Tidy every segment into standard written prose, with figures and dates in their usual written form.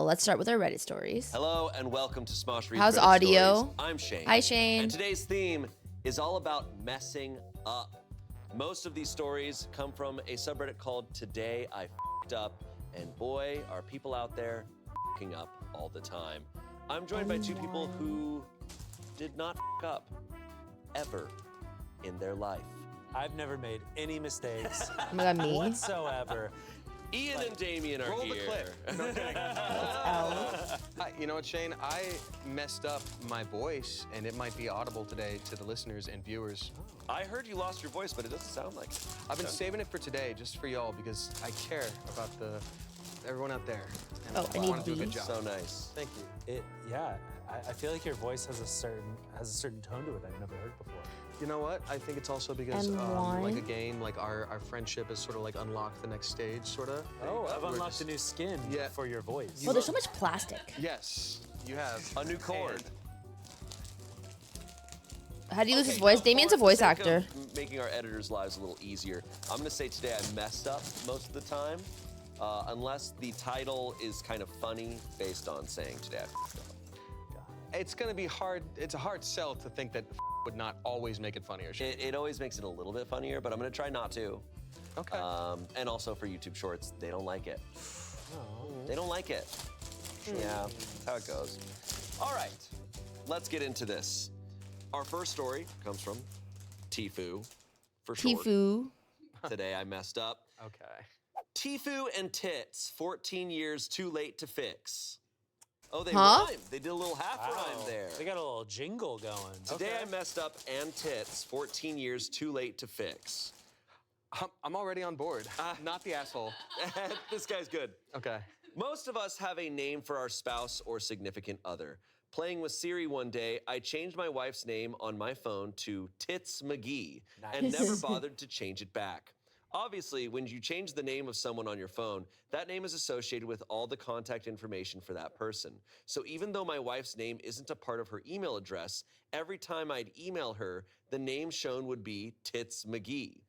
let's start with our Reddit stories. Hello and welcome to Smosh Reads How's Reddit audio? Stories. I'm Shane. Hi, Shane. And today's theme is all about messing up. Most of these stories come from a subreddit called Today I F***ed Up, and boy, are people out there f***ing up all the time. I'm joined by two people who did not f*** up ever in their life. I've never made any mistakes Oh my God, me? whatsoever. Ian and Damien are roll here. the clip. No kidding. You know what, Shane? I messed up my voice, and it might be audible today to the listeners and viewers. I heard you lost your voice, but it doesn't sound like it. I've been saving it for today, just for y'all, because I care about everyone out there. And Oh, I want to need do a good these. job. So nice. Thank you. I feel like your voice has a certain tone to it I've never heard before. You know what? I think it's also because, And like one. a game, like our friendship has sort of like unlocked the next stage, sort of. Oh, I've We're unlocked just- a new skin Yeah. for your voice. Oh, there's so much plastic. Yes, you have. A new chord. How do you lose his Okay, voice? now, Damien's a for the voice sake actor. of making our editors' lives a little easier, I'm gonna say today I messed up most of the time, unless the title is kind of funny based on saying today I f***ed up. It's gonna be hard. It's a hard sell to think that would not always make it funnier. Shane. It always makes it a little bit funnier, but I'm gonna try not to. Okay. And also for YouTube Shorts, they don't like it. Oh. They don't like it. Yeah, that's how it goes. All right, let's get into this. Our first story comes from Tifu, for short. Tifu. Today I messed up. Okay. Tifu and tits, 14 years too late to fix. Oh, they Huh? rhymed. They did a little half rhyme there. They got a little jingle going. Today Okay. I messed up and tits, 14 years too late to fix. I'm already on board. Not the asshole. This guy's good. Okay. Most of us have a name for our spouse or significant other. Playing with Siri one day, I changed my wife's name on my phone to Tits McGee and never bothered to change it back. Obviously, when you change the name of someone on your phone, that name is associated with all the contact information for that person. So even though my wife's name isn't a part of her email address, every time I'd email her, the name shown would be Tits McGee.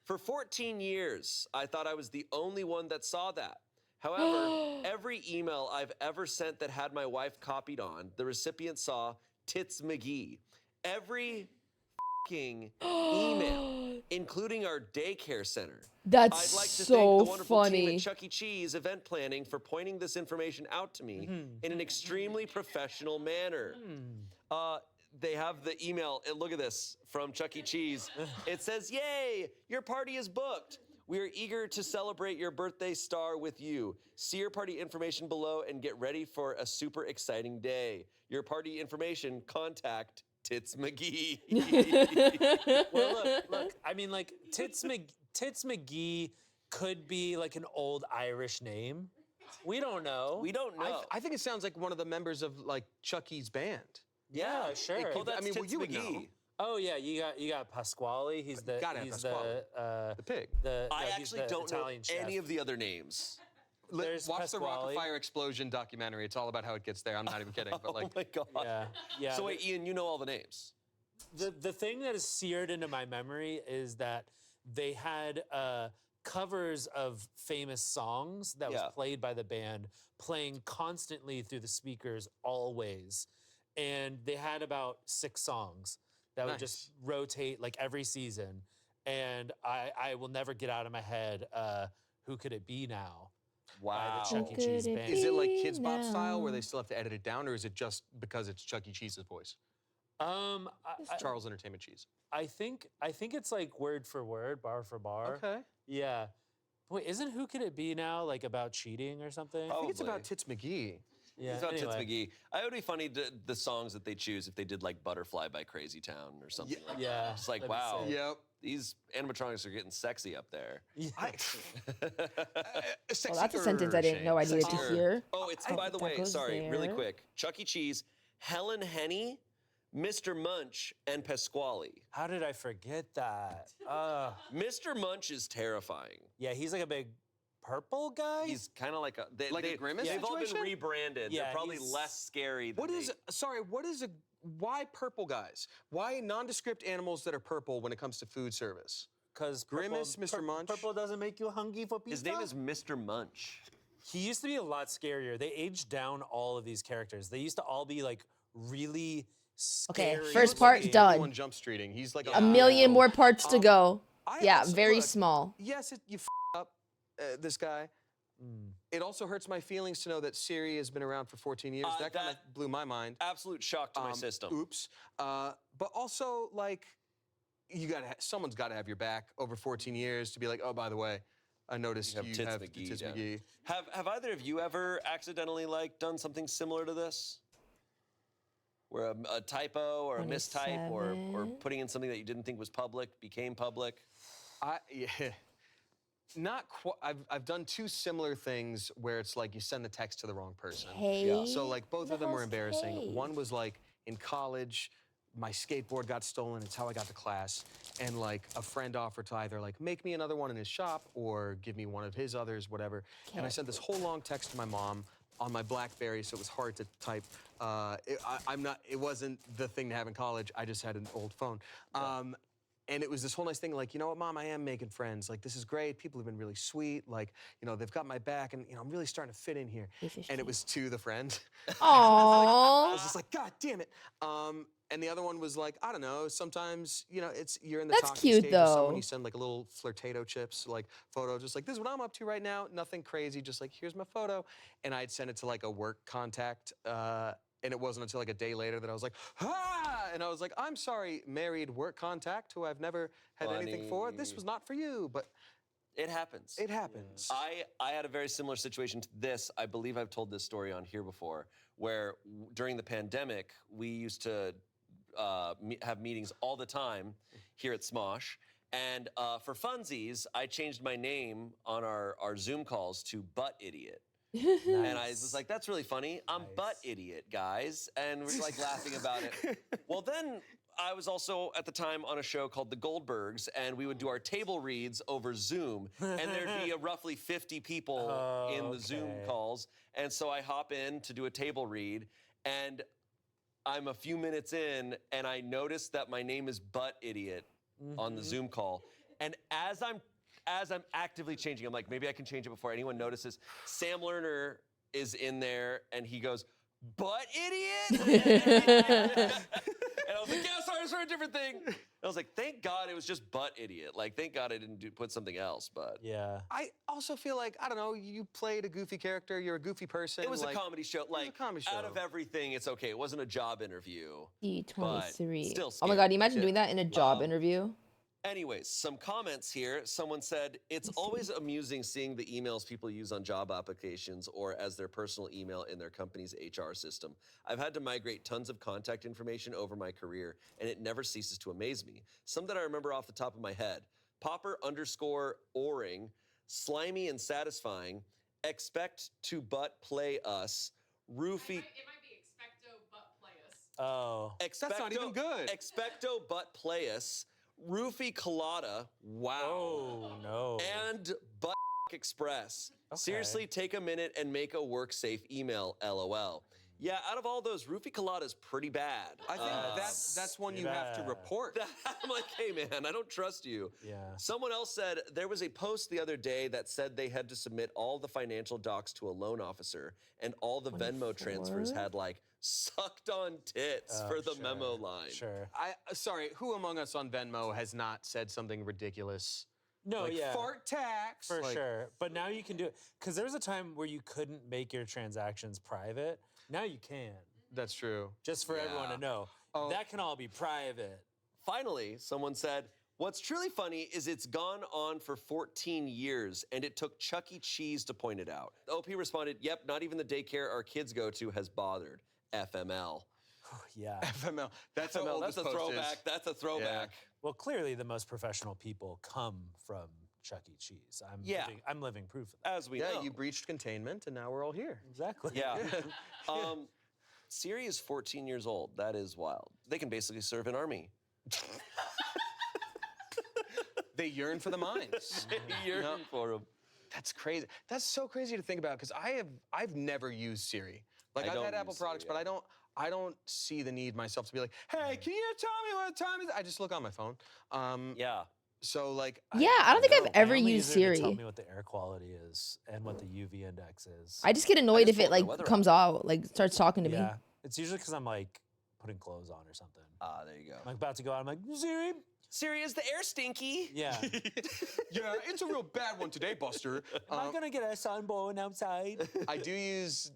For 14 years, I thought I was the only one that saw that. However, every email I've ever sent that had my wife copied on, the recipient saw Tits McGee. Every f***ing email, including our daycare center. That's I'd like to so thank the wonderful team funny. at Chuck E. Cheese event planning for pointing this information out to me in an extremely professional manner. They have the email, and look at this, from Chuck E. Cheese. It says, "Yay, your party is booked. We are eager to celebrate your birthday star with you. See your party information below and get ready for a super exciting day. Your party information, contact Tits McGee." Well, look. I mean, like Tits McGee could be like an old Irish name. We don't know. We don't know. I think it sounds like one of the members of like Chucky's band. Yeah, sure. Well, that's I mean, well, Tits you would McGee. know. Oh yeah, you got Pasquale. He's the Gotta have Pasquale. the pig. I he's actually the don't know Italian chef. any of the other names. There's Watch the Pasquale. Rock Fire Explosion documentary. It's all about how it gets there. I'm not even kidding. But like, Oh my God. Yeah. So wait, Ian, you know all the names. The thing that is seared into my memory is that they had covers of famous songs that was Yeah. played by the band playing constantly through the speakers always. And they had about 6 songs that would just rotate like every season. And I will never get out of my head, Who Could It Be Now? Wow. By the Chuck E. Who Cheese could it band. is it like be Kids Bop style where now? they still have to edit it down, or is it just because it's Chuck E. Cheese's voice? Charles Entertainment Cheese. I think it's like word for word, bar for bar. Okay. Yeah. Wait, isn't Who Could It Be Now like about cheating or something? I think it's Probably. about Tits McGee. Yeah. It's about Tits anyway. McGee. I would be funny the songs that they choose if they did like Butterfly by Crazy Town or something like that. Yeah. It's like, that'd be wow, sick. Yep. these animatronics are getting sexy up there. I, Well, that's a sentence I didn't know I needed to Sexier. hear. Oh, it's, I by the think that way, goes sorry, really there. quick. Chuck E. Cheese, Helen Henny, Mr. Munch, and Pasquale. How did I forget that? Mr. Munch is terrifying. Yeah, he's like a big purple guy. He's kind of like a Like a Grimace They've all been situation? rebranded. Yeah, They're probably he's- less scary than why purple guys? Why nondescript animals that are purple when it comes to food service? Because Grimace, Mr. Munch. Purple doesn't make you hungry for pizza. His name is Mr. Munch. He used to be a lot scarier. They aged down all of these characters. They used to all be like really scary. Okay, first part looking. done. Everyone jump streeting. He's like A million more parts to go. I Yeah, also- very look, small. Yes, you up this guy. It also hurts my feelings to know that Siri has been around for 14 years. That kind of that- blew my mind. Absolute shock to my system. Oops. But also, like, someone's got to have your back over 14 years to be like, oh, by the way, I noticed you Tits have McGee, Tits yeah. McGee. Have either of you ever accidentally like done something similar to this? Where a typo or a mistype or 27. putting in something that you didn't think was public became public? Yeah. Not quite. I've done two similar things where it's like you send the text to the wrong person. Hey. So like both of them were embarrassing. Hey. One was like in college, my skateboard got stolen. It's how I got to class. And like a friend offered to either like make me another one in his shop or give me one of his others, whatever. And I sent this whole long text to my mom on my BlackBerry, so it was hard to type. It wasn't the thing to have in college. I just had an old phone. And it was this whole nice thing, like, you know what, Mom, I am making friends. Like, this is great. People have been really sweet. Like, you know, they've got my back, and, you know, I'm really starting to fit in here. And it was to the friend. I Aww. was just like, God damn it. And the other one was like, I don't know, sometimes, you know, you're in the That's talking cute, stage with someone, though. you send like a little flirtado chips, like photo, just like, this is what I'm up to right now. Nothing crazy, just like, here's my photo. And I'd send it to like a work contact, and it wasn't until like a day later that I was like, ah! And I was like, I'm sorry, married work contact who I've never had anything for. This was not for you, but It happens. it happens. I had a very similar situation to this. I believe I've told this story on here before, where during the pandemic, we used to have meetings all the time here at Smosh. And for funsies, I changed my name on our Zoom calls to Butt Idiot. And I was like, that's really funny. I'm Butt Idiot, guys. And we're like laughing about it. Well, then I was also at the time on a show called The Goldbergs, and we would do our table reads over Zoom. And there'd be roughly 50 people in the Zoom calls. And so I hop in to do a table read, and I'm a few minutes in, and I noticed that my name is Butt Idiot on the Zoom call. And as I'm actively changing, I'm like, maybe I can change it before anyone notices. Sam Lerner is in there, and he goes, Butt Idiot? And I was like, yeah, sorry, it's for a different thing. And I was like, thank God it was just Butt Idiot. Like, thank God I didn't put something else, but. Yeah. I also feel like, I don't know, you played a goofy character, you're a goofy person. It was like, a comedy show. Like, a comedy out show. of everything, it's okay. It wasn't a job interview. D23. still Oh my scary. God, imagine doing that in a job interview. Anyways, some comments here. Someone said, it's always amusing seeing the emails people use on job applications or as their personal email in their company's HR system. I've had to migrate tons of contact information over my career, and it never ceases to amaze me. Some that I remember off the top of my head. Popper_oring, slimy and satisfying, expect to butt play us, roofie... It might be expecto butt play us. Oh. That's not even good. Expecto butt play us, roofie colada, wow. Oh, no. And Butt Express. Okay. Seriously, take a minute and make a work-safe email, LOL. Yeah, out of all those, roofie colada is pretty bad. I think that's one you have to bad. report. I'm like, hey man, I don't trust you. Yeah. Someone else said there was a post the other day that said they had to submit all the financial docs to a loan officer, and all the Venmo transfers had like sucked on tits for the memo line. Sure. Sorry, who among us on Venmo has not said something ridiculous? No, like yeah. fart tax. For like, sure. But now you can do it. Because there was a time where you couldn't make your transactions private. Now you can. That's true. Just for everyone to know. Oh. That can all be private. Finally, someone said, what's truly funny is it's gone on for 14 years, and it took Chuck E. Cheese to point it out. OP responded, yep, not even the daycare our kids go to has bothered. FML. Yeah. FML. That's how FML, old that's this a post throwback. is. That's a throwback. Well, clearly the most professional people come from Chuck E. Cheese. I'm living proof of that. As we Yeah, know. you breached containment, and now we're all here. Exactly. Yeah. Siri is 14 years old. That is wild. They can basically serve an army. They yearn for the mines. You're No. for them. That's crazy. That's so crazy to think about because I've never used Siri. Like I I've don't had Apple use Siri, products, but I don't see the need myself to be like, hey, can you tell me what time is it? I just look on my phone. Yeah. So like, Yeah, I don't think I've My ever only used user to tell Siri. me what the air quality is and what the UV index is. I just get annoyed just if it pulled the like weather comes out, like starts talking to me. Yeah, it's usually because I'm like putting clothes on or something. Ah, there you go. I'm like about to go out. I'm like, Siri. Siri, is the air stinky? Yeah. yeah, it's a real bad one today, Buster. Am I gonna get a sunburn outside? I do use,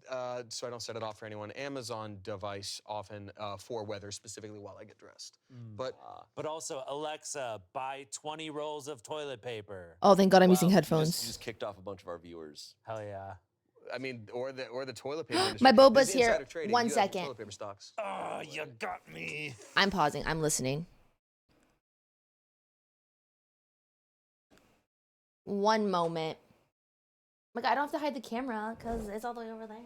so I don't set it off for anyone, Amazon device often for weather, specifically while I get dressed. But also, Alexa, buy 20 rolls of toilet paper. Oh, thank God I'm using Wow, headphones. You just kicked off a bunch of our viewers. Hell yeah. I mean, or the toilet paper industry. My boba's This is here. insider trading. 1 You have second. Toilet paper stocks. Oh, you got me. I'm pausing. I'm listening. 1 moment. Like, I don't have to hide the camera because it's all the way over there.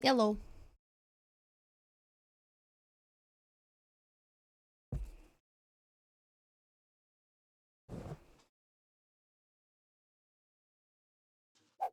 Yellow.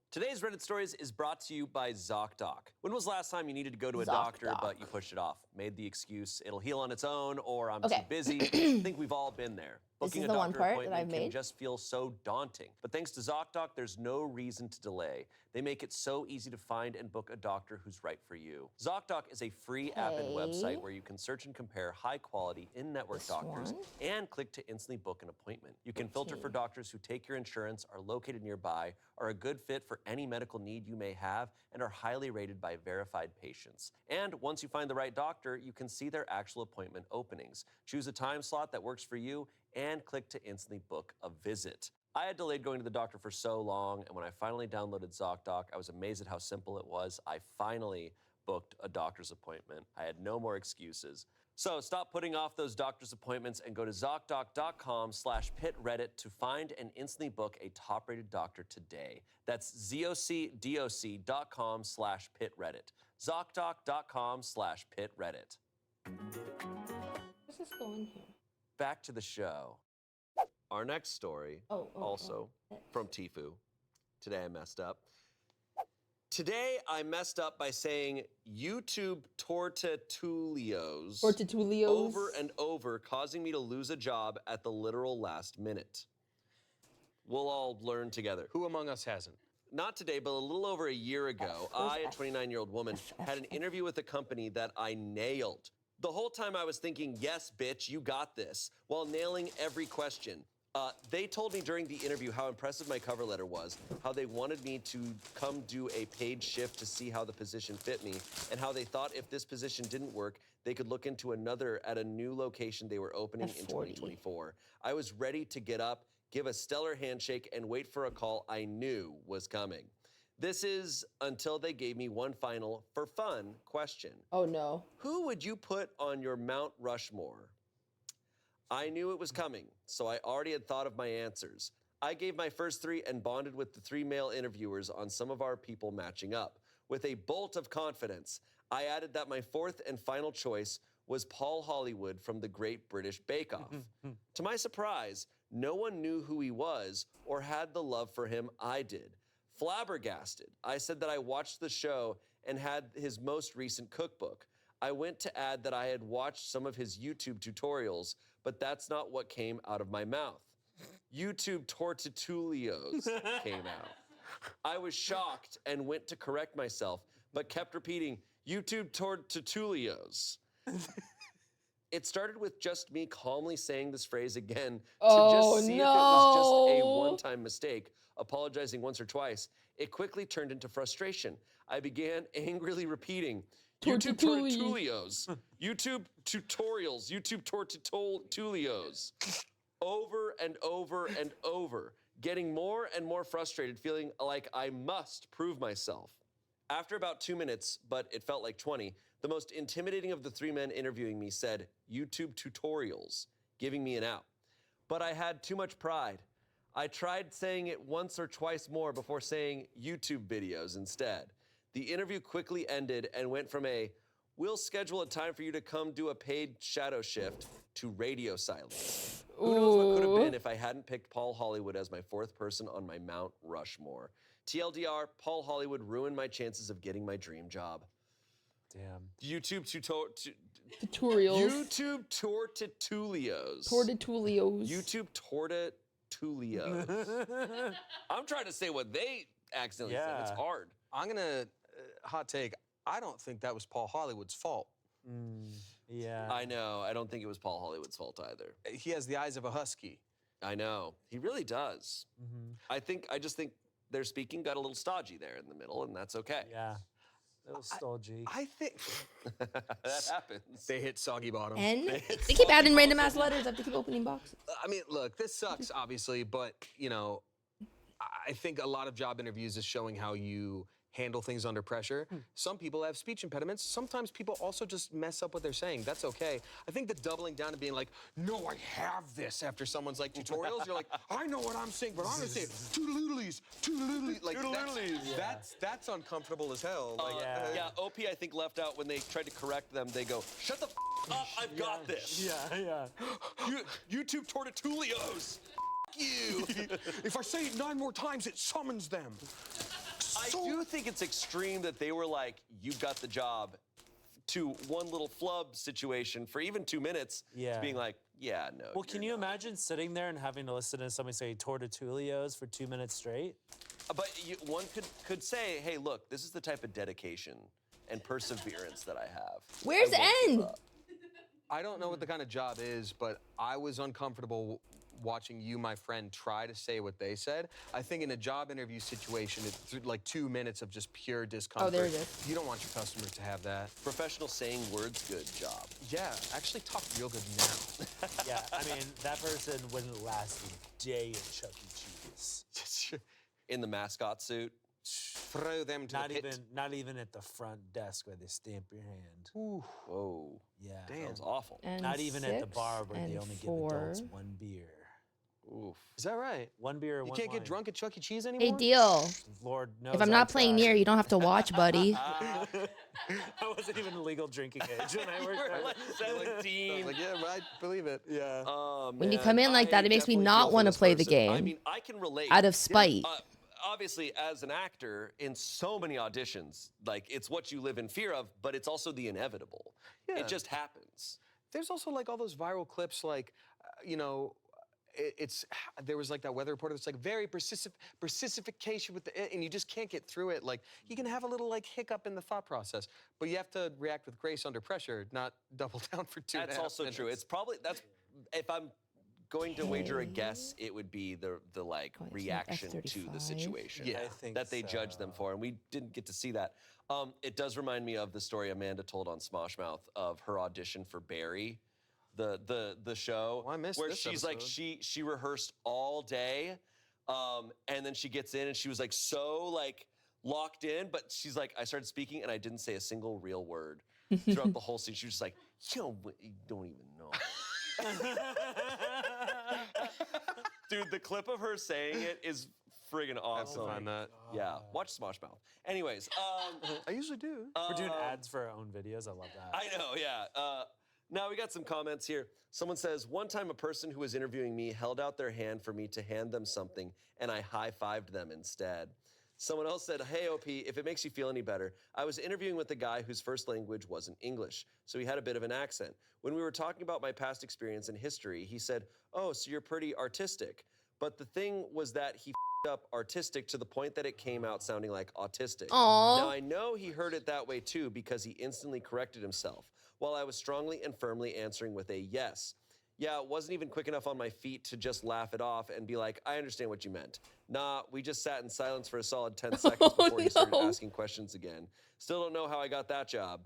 Today's Reddit Stories is brought to you by ZocDoc. When was the last time you needed to go to a doctor, but you pushed it off? Made the excuse, it'll heal on its own, or I'm too busy. I think we've all been there. Booking a doctor appointment can just feel so daunting. But thanks to ZocDoc, there's no reason to delay. They make it so easy to find and book a doctor who's right for you. ZocDoc is a free app and website where you can search and compare high-quality in-network doctors and click to instantly book an appointment. You can filter for doctors who take your insurance, are located nearby, are a good fit for any medical need you may have, and are highly rated by verified patients. And once you find the right doctor, you can see their actual appointment openings. Choose a time slot that works for you and click to instantly book a visit. I had delayed going to the doctor for so long, and when I finally downloaded ZocDoc, I was amazed at how simple it was. I finally booked a doctor's appointment. I had no more excuses. So stop putting off those doctor's appointments and go to ZocDoc.com/pitreddit to find and instantly book a top-rated doctor today. That's ZocDoc.com/pitreddit. ZocDoc.com/pitreddit. Let's just go in here. Back to the show. Our next story, also from Tifu. Today I messed up. Today I messed up by saying YouTube tortitulios over and over, causing me to lose a job at the literal last minute. We'll all learn together. Who among us hasn't? Not today, but a little over a year ago, I, a 29-year-old woman, had an interview with a company that I nailed. The whole time I was thinking, yes, bitch, you got this, while nailing every question. They told me during the interview how impressive my cover letter was, how they wanted me to come do a paid shift to see how the position fit me, and how they thought if this position didn't work, they could look into another at a new location they were opening in 2024. I was ready to get up, give a stellar handshake, and wait for a call I knew was coming. This is until they gave me one final, for fun, question. Oh no. Who would you put on your Mount Rushmore? I knew it was coming, so I already had thought of my answers. I gave my first 3 and bonded with the 3 male interviewers on some of our people matching up. With a bolt of confidence, I added that my 4th and final choice was Paul Hollywood from the Great British Bake Off. To my surprise, no one knew who he was or had the love for him I did. Flabbergasted. I said that I watched the show and had his most recent cookbook. I went to add that I had watched some of his YouTube tutorials, but that's not what came out of my mouth. YouTube tortitulios came out. I was shocked and went to correct myself, but kept repeating, YouTube tortitulios. It started with just me calmly saying this phrase again to just see if it was just a one-time mistake, apologizing once or twice. It quickly turned into frustration. I began angrily repeating, YouTube tortitulios, YouTube tutorials, YouTube tortitulios, over and over and over, getting more and more frustrated, feeling like I must prove myself. After about 2 minutes, but it felt like 20, the most intimidating of the 3 men interviewing me said, YouTube tutorials, giving me an out. But I had too much pride. I tried saying it once or twice more before saying YouTube videos instead. The interview quickly ended and went from a, we'll schedule a time for you to come do a paid shadow shift, to radio silence. Who knows what could have been if I hadn't picked Paul Hollywood as my 4th person on my Mount Rushmore. TLDR, Paul Hollywood ruined my chances of getting my dream job. Damn. YouTube tutorials. YouTube tortitulios. Tortitulios. YouTube tortitulios. I'm trying to say what they accidentally said. It's hard. I'm gonna hot take. I don't think that was Paul Hollywood's fault. Yeah. I know. I don't think it was Paul Hollywood's fault either. He has the eyes of a husky. I know. He really does. I just think their speaking got a little stodgy there in the middle, and that's okay. Yeah. That was stodgy. I think that happens. They hit soggy bottom. And they keep adding random ass letters. I have to keep opening boxes. I mean, look, this sucks, obviously, but, you know, I think a lot of job interviews is showing how you handle things under pressure. Some people have speech impediments. Sometimes people also just mess up what they're saying. That's okay. I think the doubling down and being like, no, I have this after someone's like tutorials, you're like, I know what I'm saying, but I'm gonna say it. Toodaloodlies, toodaloodlies. Like, that's uncomfortable as hell. Like, yeah, OP, I think, left out when they tried to correct them. They go, shut the up, I've got this. Yeah. YouTube tortitulios. You. If I say it 9 more times, it summons them. I do think it's extreme that they were like, you got the job, to one little flub situation for even 2 minutes, to being like, yeah, no. Well, can you imagine sitting there and having to listen to somebody say tortitulios for 2 minutes straight? But one could say, hey, look, this is the type of dedication and perseverance that I have. Where's N? I don't know what the kind of job is, but I was uncomfortable watching you, my friend, try to say what they said. I think in a job interview situation, it's like 2 minutes of just pure discomfort. Oh, there it is. You don't want your customer to have that. Professional saying words good job. Yeah, actually talk real good now. Yeah, I mean, that person wouldn't last a day in Chuck E. Cheese. In the mascot suit. Throw them to the pit. Not even at the front desk where they stamp your hand. Ooh. Whoa. Yeah. That was awful. And Not even at the 6 bar where they and only 4. give adults 1 beer. Oof. Is that right? 1 beer or You 1 can't wine. get drunk at Chuck E. Cheese Hey, anymore? deal. Lord knows If I'm not playing near, you don't have to watch, buddy. I wasn't even legal drinking age when I worked there. Like 17. Like, yeah, I believe it. Yeah. When you come in like that, it makes me not want to play the game. I mean, I can relate. Out of spite. Obviously, as an actor, in so many auditions, like, it's what you live in fear of, but it's also the inevitable. Yeah. It just happens. There's also like all those viral clips, like, you know, there was like that weather reporter that's like very personification with the, and you just can't get through it. Like, you can have a little like hiccup in the thought process, but you have to react with grace under pressure, not double down for 2 That's also minutes. true. It's probably, if I'm going to wager a guess, it would be the like Oh, it's an reaction to the F-35. situation Yeah. I think that they judge them for, and we didn't get to see that. It does remind me of the story Amanda told on Smosh Mouth of her audition for Barry, the show, Oh, I missed where this she's like episode. she rehearsed all day, and then she gets in and she was like so like locked in, but she's like, I started speaking and I didn't say a single real word throughout the whole scene. She was just like, you don't even know. Dude, the clip of her saying it is friggin' awesome. Find that. Yeah, watch Smosh Mouth. Anyways, I usually do. We're doing ads for our own videos. I love that. I know, yeah. Now we got some comments here. Someone says, one time a person who was interviewing me held out their hand for me to hand them something, and I high-fived them instead. Someone else said, hey, OP, if it makes you feel any better, I was interviewing with a guy whose first language wasn't English, so he had a bit of an accent. When we were talking about my past experience and history, he said, oh, so you're pretty artistic. But the thing was that he f***ed up artistic to the point that it came out sounding like autistic. Aww. Now, I know he heard it that way too because he instantly corrected himself, while I was strongly and firmly answering with a yes. Yeah, it wasn't even quick enough on my feet to just laugh it off and be like, I understand what you meant. Nah, we just sat in silence for a solid 10 seconds before he started asking questions again. Still don't know how I got that job.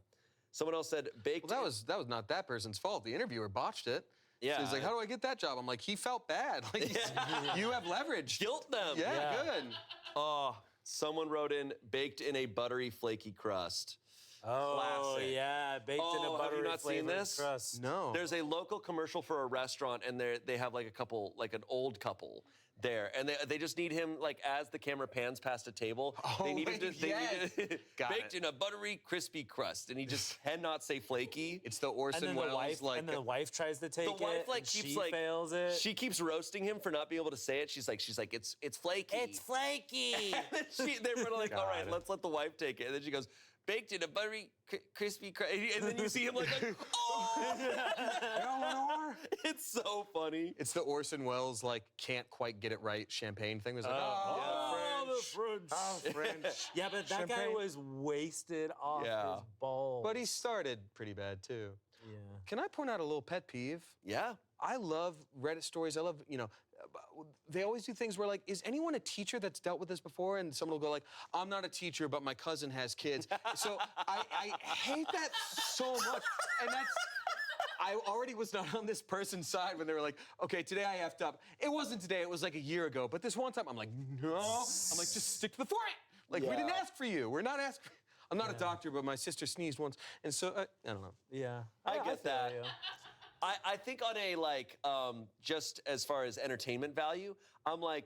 Someone else said, baked. Well, that was not that person's fault. The interviewer botched it. Yeah. So he's like, how do I get that job? I'm like, he felt bad. Like, you have leverage. Guilt them. Yeah, good. Oh, someone wrote in, baked in a buttery, flaky crust. Oh, Classic. yeah, baked in a have buttery you not seen flavored this? crust. No. There's a local commercial for a restaurant, and they have like a couple, like an old couple there, and they just need him, like, as the camera pans past a table, they need him to, baked in a buttery, crispy crust, and he just cannot say flaky. It's the Orson And then the Welles, wife, and then the wife tries to take The wife it, like and keeps she like fails it. She keeps roasting him for not being able to say it. She's like, it's flaky. It's flaky. And then they're like, all right, God. let's let the wife take it. And then she goes, baked in a buttery, crispy crust. And then you see him like oh! It's so funny. It's the Orson Welles, like, can't quite get it right champagne thing. There's like, the French. oh, French. Yeah, but that guy Champagne. was wasted off Yeah. his balls. But he started pretty bad, too. Yeah. Can I point out a little pet peeve? Yeah. I love Reddit stories. I love, they always do things where, like, is anyone a teacher that's dealt with this before? And someone will go like, I'm not a teacher, but my cousin has kids. So I hate that so much. And I already was not on this person's side when they were like, okay, today I effed up. It wasn't today, it was like a year ago. But this one time, I'm like, no. I'm like, just stick to the point. Like, we didn't ask for you. We're not asking. I'm not a doctor, but my sister sneezed once. And so, I don't know. Yeah. I get feel that. you. I think on a, like, just as far as entertainment value, I'm like,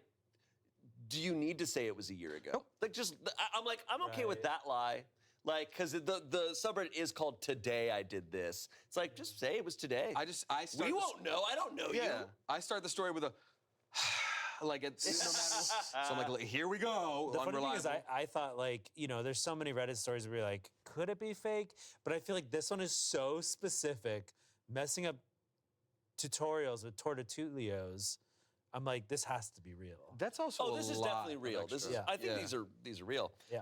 do you need to say it was a year ago? Nope. Like, I'm like, I'm okay with Right. that lie. Like, because the subreddit is called Today I Did This. It's like, just say it was today. I start we the won't know. I don't know Yeah, you. I start the story with a, like, it's no matter. So I'm like, here we go. The funny thing Unreliable. is, I thought, like, there's so many Reddit stories where you're like, could it be fake? But I feel like this one is so specific, messing up tutorials with tortitulios. I'm like, this has to be real. That's also Oh, this is definitely real. This is. Yeah. I think Yeah. these are real. Yeah.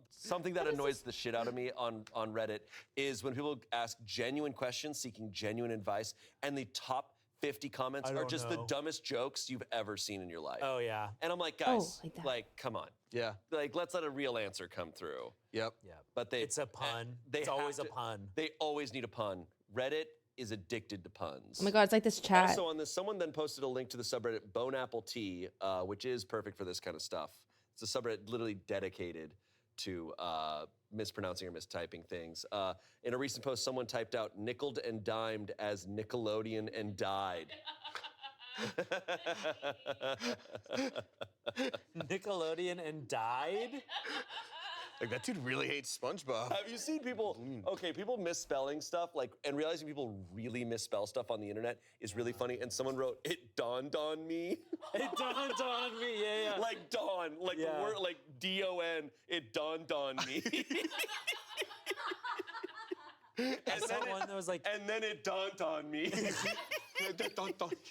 Something that annoys the shit out of me on Reddit is when people ask genuine questions, seeking genuine advice, and the top 50 comments I are don't just know. the dumbest jokes you've ever seen in your life. Oh, yeah. And I'm like, guys, like that. like, come on, Yeah. like, let's let a real answer come through. Yep. Yeah. But It's a pun. they It's always have a to- pun. They always need a pun. Reddit is addicted to puns. Oh my god, it's like this chat. Also on this, someone then posted a link to the subreddit Bone Apple Tea, which is perfect for this kind of stuff. It's a subreddit literally dedicated to mispronouncing or mistyping things. In a recent post, someone typed out nickeled and dimed as Nickelodeon and died. Nickelodeon and died? Like, that dude really hates SpongeBob. Have you seen people, people misspelling stuff, like, and realizing people really misspell stuff on the internet is really funny. And someone wrote, it dawned on me. It dawned on me, yeah. Like dawn, like Yeah. the word, like D-O-N, it dawned on me. I saw one that was like, And then it dawned on me.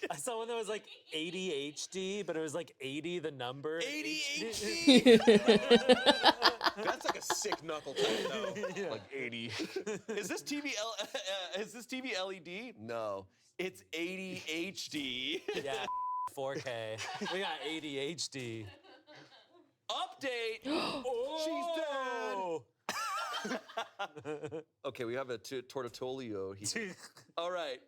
I saw one that was like ADHD, but it was like 80 the number. ADHD. That's like a sick knuckle type, though. Like 80. Is this TV LED? No, it's ADHD. Yeah, 4K. We got ADHD. Update. Oh! Okay, we have a tortitolio here. All right,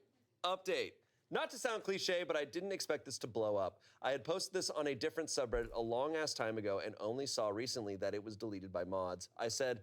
update. Not to sound cliche, but I didn't expect this to blow up. I had posted this on a different subreddit a long-ass time ago and only saw recently that it was deleted by mods. I said,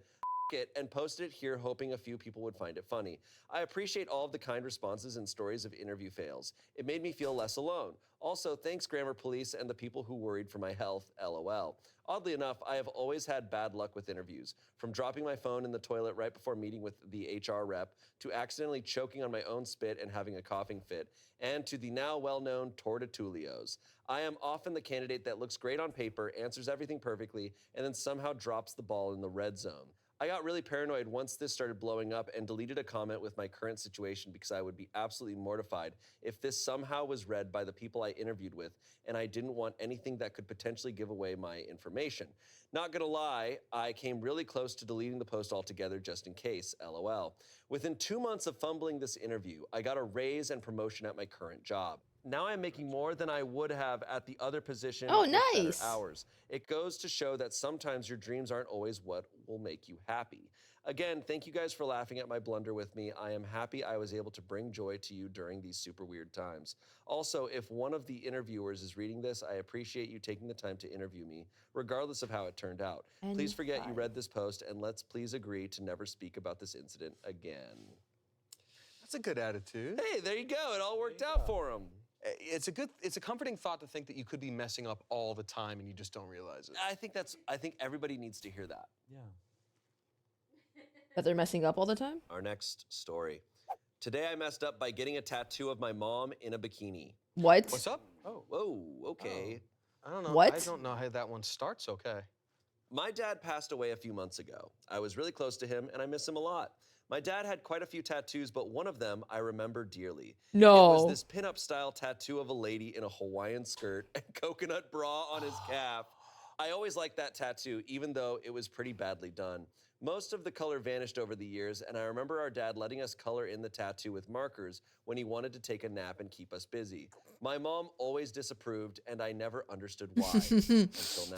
it and posted it here hoping a few people would find it funny. I appreciate all of the kind responses and stories of interview fails. It made me feel less alone. Also, thanks Grammar Police and the people who worried for my health, LOL. Oddly enough, I have always had bad luck with interviews. From dropping my phone in the toilet right before meeting with the HR rep, to accidentally choking on my own spit and having a coughing fit, and to the now well-known tortitulios. I am often the candidate that looks great on paper, answers everything perfectly, and then somehow drops the ball in the red zone. I got really paranoid once this started blowing up and deleted a comment with my current situation because I would be absolutely mortified if this somehow was read by the people I interviewed with, and I didn't want anything that could potentially give away my information. Not gonna lie, I came really close to deleting the post altogether just in case, LOL. Within 2 months of fumbling this interview, I got a raise and promotion at my current job. Now I'm making more than I would have at the other position Oh, with better nice. hours. It goes to show that sometimes your dreams aren't always what will make you happy. Again, thank you guys for laughing at my blunder with me. I am happy I was able to bring joy to you during these super weird times. Also, if one of the interviewers is reading this, I appreciate you taking the time to interview me, regardless of how it turned out. Please forget you read this post, and let's please agree to never speak about this incident again. That's a good attitude. Hey, there you go. It all worked out for him. It's a comforting thought to think that you could be messing up all the time and you just don't realize it. I think everybody needs to hear that. Yeah. That they're messing up all the time? Our next story. Today I messed up by getting a tattoo of my mom in a bikini. What? What's up? Oh, Whoa, okay. I don't know. What? I don't know how that one starts. Okay. My dad passed away a few months ago. I was really close to him and I miss him a lot. My dad had quite a few tattoos, but one of them I remember dearly. No. It was this pinup style tattoo of a lady in a Hawaiian skirt and coconut bra on his calf. I always liked that tattoo, even though it was pretty badly done. Most of the color vanished over the years, and I remember our dad letting us color in the tattoo with markers when he wanted to take a nap and keep us busy. My mom always disapproved, and I never understood why, until now.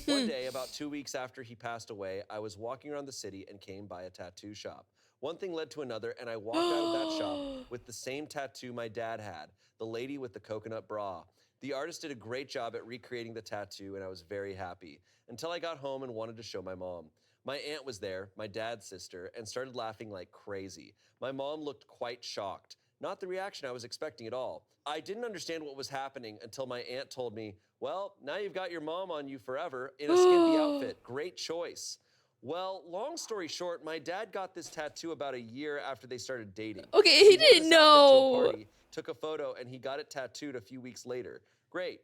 One day, about 2 weeks after he passed away, I was walking around the city and came by a tattoo shop. One thing led to another, and I walked out of that shop with the same tattoo my dad had, the lady with the coconut bra. The artist did a great job at recreating the tattoo, and I was very happy, until I got home and wanted to show my mom. My aunt was there, my dad's sister, and started laughing like crazy. My mom looked quite shocked. Not the reaction I was expecting at all. I didn't understand what was happening until my aunt told me, well, now you've got your mom on you forever in a skimpy outfit. Great choice. Well, long story short, my dad got this tattoo about a year after they started dating. Okay, he wore didn't this outfit to a know. party, took a photo, and he got it tattooed a few weeks later. Great.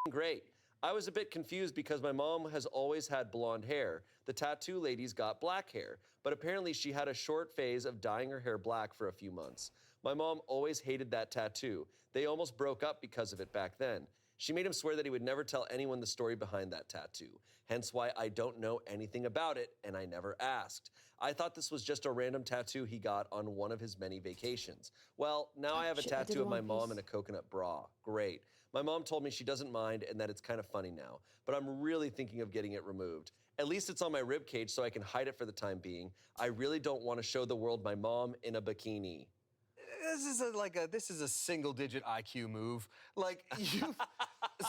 Great. I was a bit confused because my mom has always had blonde hair. The tattoo lady's got black hair, but apparently she had a short phase of dyeing her hair black for a few months. My mom always hated that tattoo. They almost broke up because of it back then. She made him swear that he would never tell anyone the story behind that tattoo, hence why I don't know anything about it, and I never asked. I thought this was just a random tattoo he got on one of his many vacations. Well, now I have a Shit, I did tattoo the of my wrong mom piece. in a coconut bra. Great. My mom told me she doesn't mind and that it's kind of funny now, but I'm really thinking of getting it removed. At least it's on my rib cage so I can hide it for the time being. I really don't want to show the world my mom in a bikini. This is a single-digit IQ move. Like you.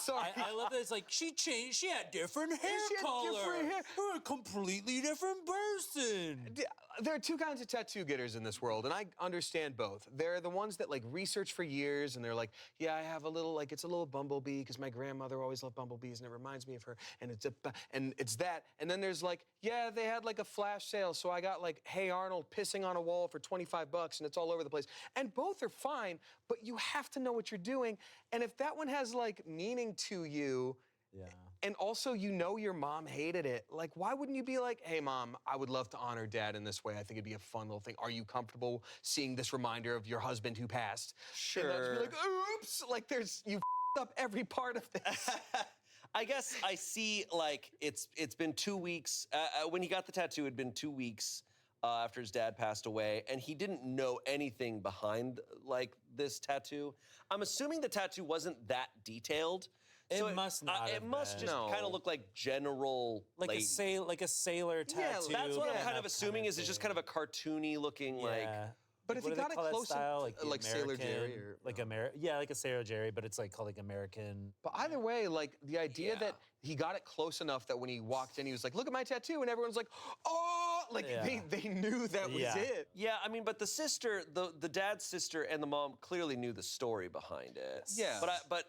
Sorry. I love that it's like she changed. She had different hair She had color. different hair. We're a completely different person. There are two kinds of tattoo getters in this world, and I understand both. There are the ones that like research for years, and they're like, yeah, I have a little, it's a little bumblebee because my grandmother always loved bumblebees, and it reminds me of her, and it's that. And then there's like, yeah, they had like a flash sale, so I got like Hey Arnold pissing on a wall for $25, and it's all over the place. And both are fine, but you have to know what you're doing. And if that one has like meaning to you, Yeah. and also you know your mom hated it, like why wouldn't you be like, hey mom, I would love to honor dad in this way. I think it'd be a fun little thing. Are you comfortable seeing this reminder of your husband who passed? Sure. And not just be like, oops, like you up every part of this. I guess I see, like, it's been 2 weeks. When he got the tattoo, it had been 2 weeks after his dad passed away, and he didn't know anything behind, like, this tattoo. I'm assuming the tattoo wasn't that detailed. It so must not It have must been. just No. kind of look like general, Like a sailor tattoo. That's what I'm kind kind of assuming is it's just kind of a cartoony looking, like, But if what you do they got it call that close style? enough, the like Sailor Jerry American- or like no. yeah, like a Sailor Jerry, but it's like called like American. But either way, like the idea Yeah. that he got it close enough that when he walked in, he was like, "Look at my tattoo," and everyone's like, "Oh!" Like Yeah. they knew that was Yeah. it. Yeah, I mean, but the sister, the dad's sister and the mom clearly knew the story behind it. Yeah. But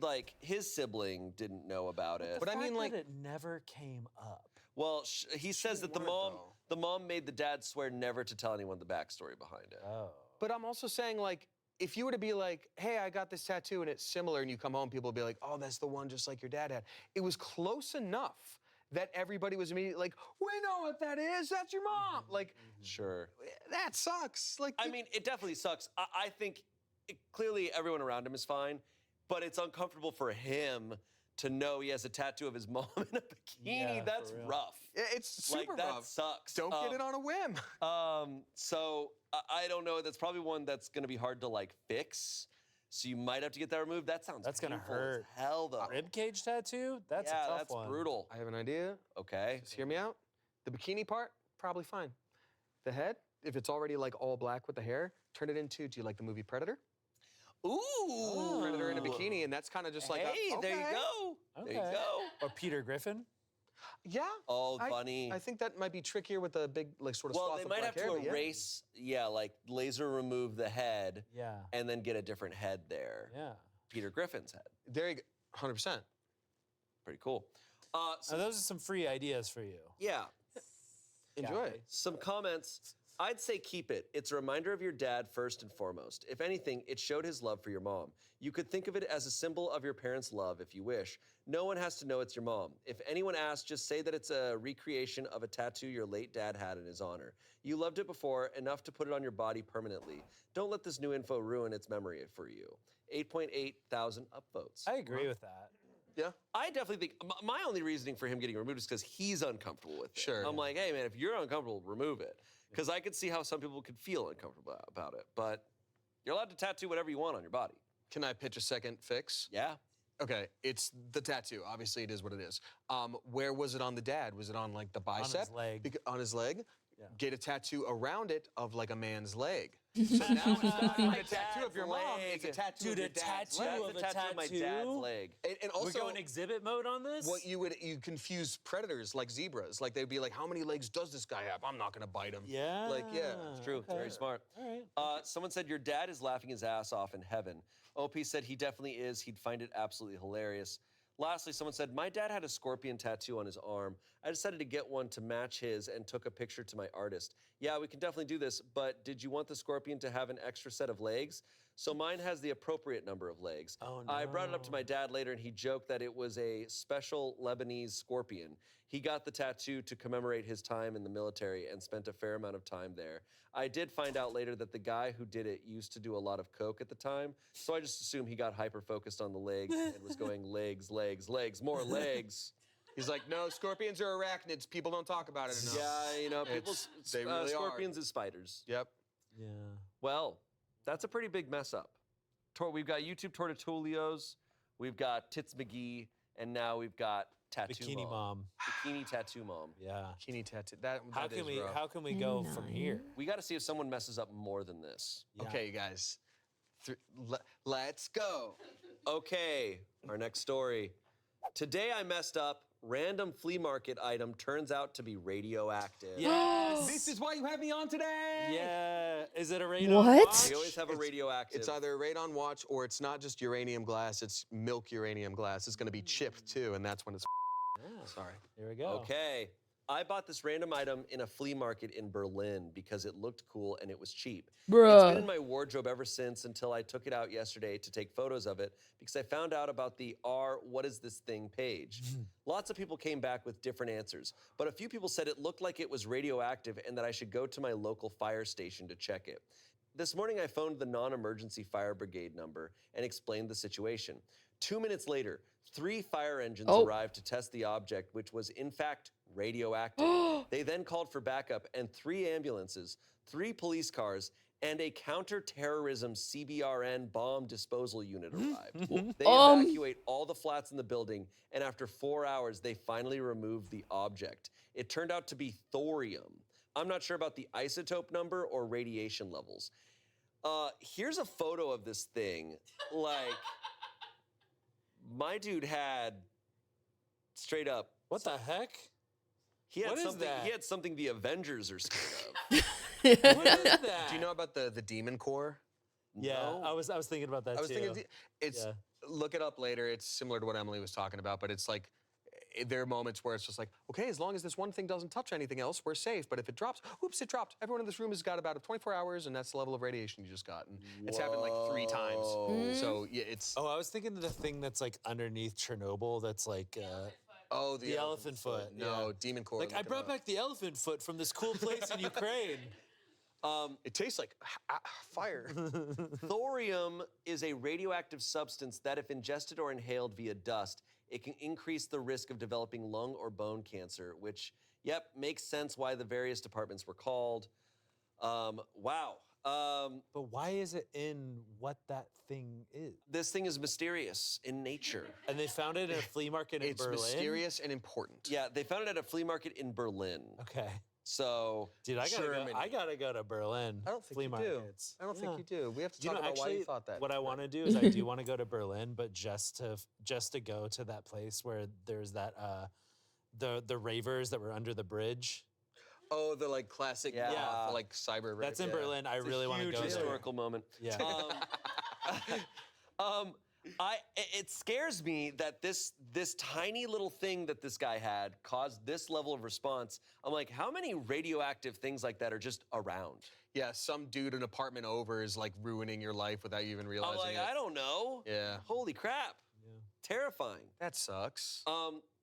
like his sibling didn't know about it. But I mean, Fact like, that it never came up. Well, he says that weren't, though. the mom made the dad swear never to tell anyone the backstory behind it. Oh. but I'm also saying like, if you were to be like, "Hey, I got this tattoo and it's similar," and you come home, people would be like, "Oh, that's the one just like your dad had." It was close enough that everybody was immediately like, "We know what that is. That's your mom." Like, Sure. that sucks. Like, I mean, it definitely sucks. I think clearly everyone around him is fine, but it's uncomfortable for him to know he has a tattoo of his mom in a bikini. Yeah, for That's real. rough. it's super like that rough. sucks. Don't get it on a whim. So I don't know. That's probably one that's going to be hard to like fix. So you might have to get that removed. That sounds That's gonna painful as hurt. hell though. Rib cage tattoo? That's yeah, a tough that's one. brutal. I have an idea. Okay. Just hear me out. The bikini part, probably fine. The head, if it's already like all black with the hair, turn it into, do you like the movie Predator? Ooh. Predator in a bikini, and that's kind of just like, Hey, there you okay. go. There you Okay. go. Or Peter Griffin? Yeah. Oh, I- funny. I think that might be trickier with the big, like, sort of Well, swath they of might black have hair, to but yeah. erase, like laser remove the head Yeah. and then get a different head there. Yeah. Peter Griffin's head. There you go. 100%. Pretty cool. So those are some free ideas for you. Yeah, Enjoy. Kathy. some comments. I'd say keep it. It's a reminder of your dad first and foremost. If anything, it showed his love for your mom. You could think of it as a symbol of your parents' love if you wish. No one has to know it's your mom. If anyone asks, just say that it's a recreation of a tattoo your late dad had in his honor. You loved it before, enough to put it on your body permanently. Don't let this new info ruin its memory for you. 8.8 thousand upvotes. I agree with that. Yeah. I definitely think my only reasoning for him getting removed is because he's uncomfortable with it. Sure. I'm like, hey man, if you're uncomfortable, remove it. Because I could see how some people could feel uncomfortable about it. But you're allowed to tattoo whatever you want on your body. Can I pitch a second fix? Yeah. Okay, it's the tattoo. Obviously, it is what it is. Where was it on the dad? Was it on like the bicep? leg. On his leg? Yeah. Get a tattoo around it of like a man's leg. So now it's not even a tattoo of your mom. It's a tattoo Dude, of your a dad's tattoo leg. of That's a tattoo of my dad's tattoo? leg. And We're also, going exhibit mode on this? what you confuse predators like zebras. Like they'd be like, how many legs does this guy have? I'm not gonna bite him. Yeah. Like, yeah, It's true. Okay. Very smart. All right. Someone said your dad is laughing his ass off in heaven. OP said he definitely is. He'd find it absolutely hilarious. Lastly, someone said, my dad had a scorpion tattoo on his arm. I decided to get one to match his and took a picture to my artist. Yeah, we can definitely do this, but did you want the scorpion to have an extra set of legs? So mine has the appropriate number of legs. Oh, I brought it up to no. my dad later and he joked that it was a special Lebanese scorpion. He got the tattoo to commemorate his time in the military and spent a fair amount of time there. I did find out later that the guy who did it used to do a lot of coke at the time, so I just assumed he got hyper-focused on the legs and was going legs, legs, legs, more legs. He's like, no, scorpions are arachnids. People don't talk about it enough. Yeah, you know, people, they really scorpions is spiders. Yep. Yeah. Well, that's a pretty big mess up. We've got YouTube Tortatulios, we've got Tits McGee, and now we've got Tattoo Bikini Mom. Bikini Tattoo Mom. Yeah. Bikini tattoo. That How is can we rough. how can we go from here? We got to see if someone messes up more than this. Yeah. Okay, you guys. Let's go. Okay, our next story. Today I messed up. Random flea market item turns out to be radioactive. Yes. This is why you have me on today. Yeah. Is it a radon What? watch? We always have a radioactive. It's either a radon watch or it's not just uranium glass, it's milk uranium glass. It's gonna be chipped too, and that's when it's Yeah. sorry. Here we go. Okay. I bought this random item in a flea market in Berlin because it looked cool and it was cheap. It's been in Bruh. my wardrobe ever since until I took it out yesterday to take photos of it because I found out about the what is this thing page. Lots of people came back with different answers, but a few people said it looked like it was radioactive and that I should go to my local fire station to check it. This morning I phoned the non-emergency fire brigade number and explained the situation. 2 minutes later, 3 fire engines arrived to test the object, which was in fact radioactive. They then called for backup and 3 ambulances, 3 police cars, and a counter-terrorism CBRN bomb disposal unit arrived. They evacuate all the flats in the building, and after 4 hours, they finally removed the object. It turned out to be thorium. I'm not sure about the isotope number or radiation levels. Here's a photo of this thing. Like, my dude had straight up. What the heck? He had What is something. that? He had something the Avengers are scared of. What is that? Do you know about the demon core? Yeah, No? I was thinking about that I was too. thinking it's Yeah. look it up later. It's similar to what Emily was talking about, but it's like there are moments where it's just like, okay, as long as this one thing doesn't touch anything else, we're safe. But if it drops, oops, it dropped. Everyone in this room has got about 24 hours, and that's the level of radiation you just got. And it's happened like 3 times. So yeah, it's Oh, I was thinking of the thing that's like underneath Chernobyl. That's like oh the elephant foot. No, yeah. demon core. Like I look it brought up. back the elephant foot from this cool place in Ukraine. It tastes like fire. Thorium is a radioactive substance that, if ingested or inhaled via dust, it can increase the risk of developing lung or bone cancer, which, yep, makes sense why the various departments were called. Wow. But why is it in what that thing is? This thing is mysterious in nature. And they found it in a flea market in It's Berlin. mysterious and important. Yeah, they found it at a flea market in Berlin. Okay. So, Dude, I Germany. gotta go to Berlin. I don't think flea you markets. do. I don't think Yeah. you do. We have to Do you talk know about why actually you thought that. what I want to do is I do want to go to Berlin, but just to go to that place where there's that the ravers that were under the bridge. Oh, the like classic, Yeah. like cyber. That's in yeah. Berlin. I really want to huge go there. historical moment. Yeah. It scares me that this tiny little thing that this guy had caused this level of response. I'm like, how many radioactive things like that are just around? Yeah, some dude an apartment over is like ruining your life without you even I'm realizing like, it. I don't know. Yeah. Holy crap. Yeah. Terrifying. That sucks.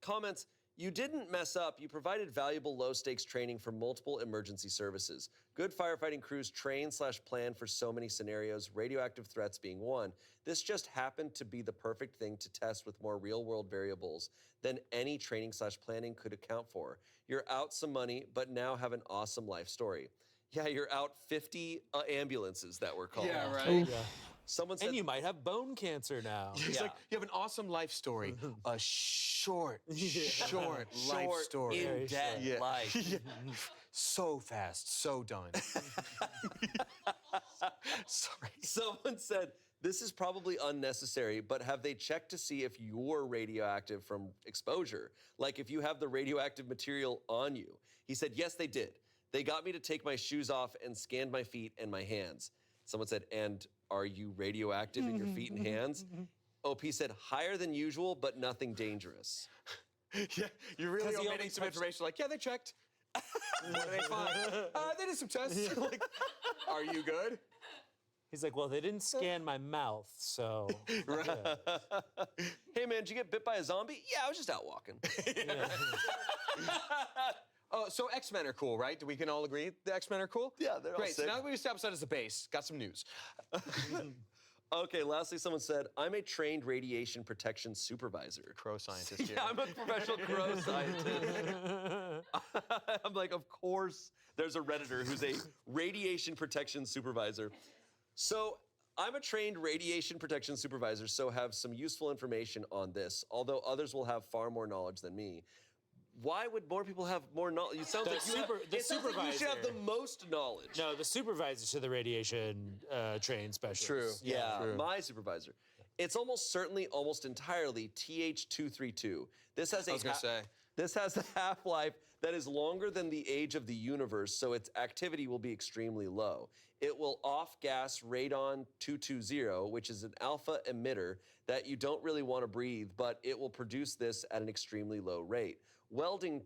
Comments. You didn't mess up. You provided valuable low-stakes training for multiple emergency services. Good firefighting crews train/plan for so many scenarios, radioactive threats being one. This just happened to be the perfect thing to test with more real-world variables than any training/planning could account for. You're out some money, but now have an awesome life story. Yeah, you're out 50 ambulances that were called. Yeah, right. Oof. Yeah. Someone said, And you might have bone cancer now. It's Yeah. like you have an awesome life story, a short life story. in debt Yeah. life. Yeah. So fast, so done. Sorry. Someone said, this is probably unnecessary, but have they checked to see if you're radioactive from exposure? Like if you have the radioactive material on you? He said, yes, they did. They got me to take my shoes off and scanned my feet and my hands. Someone said, and are you radioactive in your feet and hands? OP said, higher than usual, but nothing dangerous. Yeah, you're really 'Cause he omitting only some touched- information. Like, yeah, they checked. They fine. They did some tests. Like, are you good? He's like, well, they didn't scan my mouth, so. Yeah. Hey man, did you get bit by a zombie? Yeah, I was just out walking. Oh, so X-Men are cool, right? We can all agree the X-Men are cool? Yeah, they're all Great. So sick. now that we've established that as a base, got some news. Okay, lastly, someone said, I'm a trained radiation protection supervisor. Crow scientist here. Yeah, I'm a professional crow scientist. I'm like, of course, there's a Redditor who's a radiation protection supervisor. So I'm a trained radiation protection supervisor, so have some useful information on this, although others will have far more knowledge than me. Why would more people have more knowledge? It sounds The like you have, the it sounds like you should have the supervisor. most knowledge. No, the supervisor to the radiation trained specialist. True. Yeah, True. my supervisor. It's almost certainly, almost entirely TH232. This has I was gonna say. This has a half-life that is longer than the age of the universe, so its activity will be extremely low. It will off-gas radon-220, which is an alpha emitter that you don't really want to breathe, but it will produce this at an extremely low rate. Welding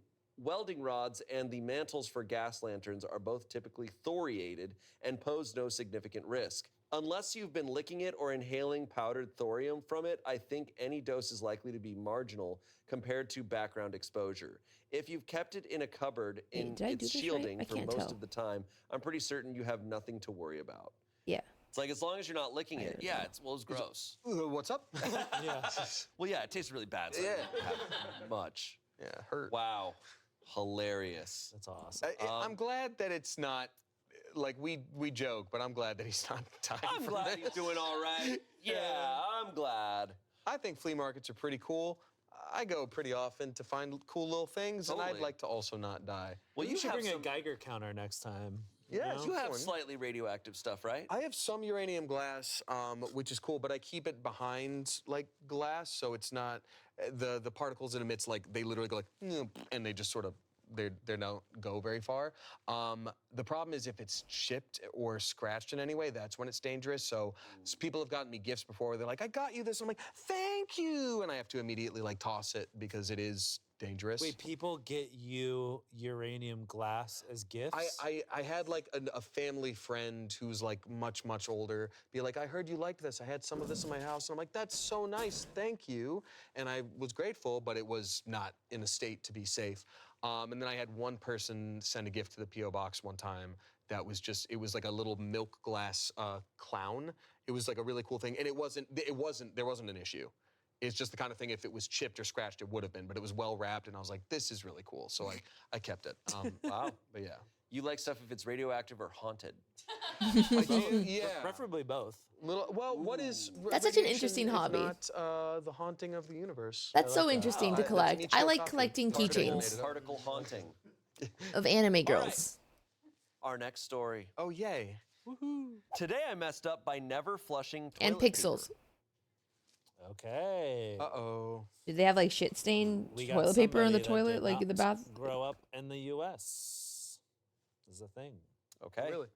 rods and the mantles for gas lanterns are both typically thoriated and pose no significant risk. Unless you've been licking it or inhaling powdered thorium from it, I think any dose is likely to be marginal compared to background exposure. If you've kept it in a cupboard in did I do its this right? shielding I for can't most tell. of the time, I'm pretty certain you have nothing to worry about. Yeah. It's like, as long as you're not licking it, don't yeah, know. it's gross. What's up? Yeah. Well, yeah, it tastes really bad, so I don't have much. Yeah, hurt. Wow. Hilarious. That's awesome. I'm glad that it's not like we joke, but I'm glad that he's not dying I'm from glad this. he's doing all right. Yeah, I'm glad. I think flea markets are pretty cool. I go pretty often to find cool little things, and I'd Totally. like to also not die. Well, You should have bring some, a Geiger counter next time. Yes, you have one. slightly radioactive stuff, right? I have some uranium glass, which is cool, but I keep it behind like glass, so it's not the particles it emits. Like they literally go like, and they just sort of they don't go very far. The problem is if it's chipped or scratched in any way, that's when it's dangerous. So people have gotten me gifts before where they're like, I got you this. I'm like, thank you, and I have to immediately like toss it because it is dangerous. Wait, people get you uranium glass as gifts? I had like a family friend who's like much older be like, I heard you liked this. I had some of this in my house. And I'm like, that's so nice. Thank you. And I was grateful, but it was not in a state to be safe. And then I had one person send a gift to the P.O. box one time that was just, it was like a little milk glass clown. It was like a really cool thing. And there wasn't an issue. It's just the kind of thing, if it was chipped or scratched, it would have been, but it was well wrapped, and I was like, this is really cool. So I kept it. Wow. But yeah. You like stuff if it's radioactive or haunted. I do, yeah. Preferably both. Well, what is That's such an radiation interesting if hobby. Not the haunting of the universe. That's so interesting to That's an collect. Ichigo I like coffee. collecting Particle keychains Particle haunting. of anime girls. Our next story. Oh, yay. Today I messed up by never flushing toilet And paper. pixels. Okay. Uh-oh. Did they have like shit stained We got toilet paper in the somebody that toilet, did like in the not bath? Grow up in the U.S. This is a thing. Okay. Really?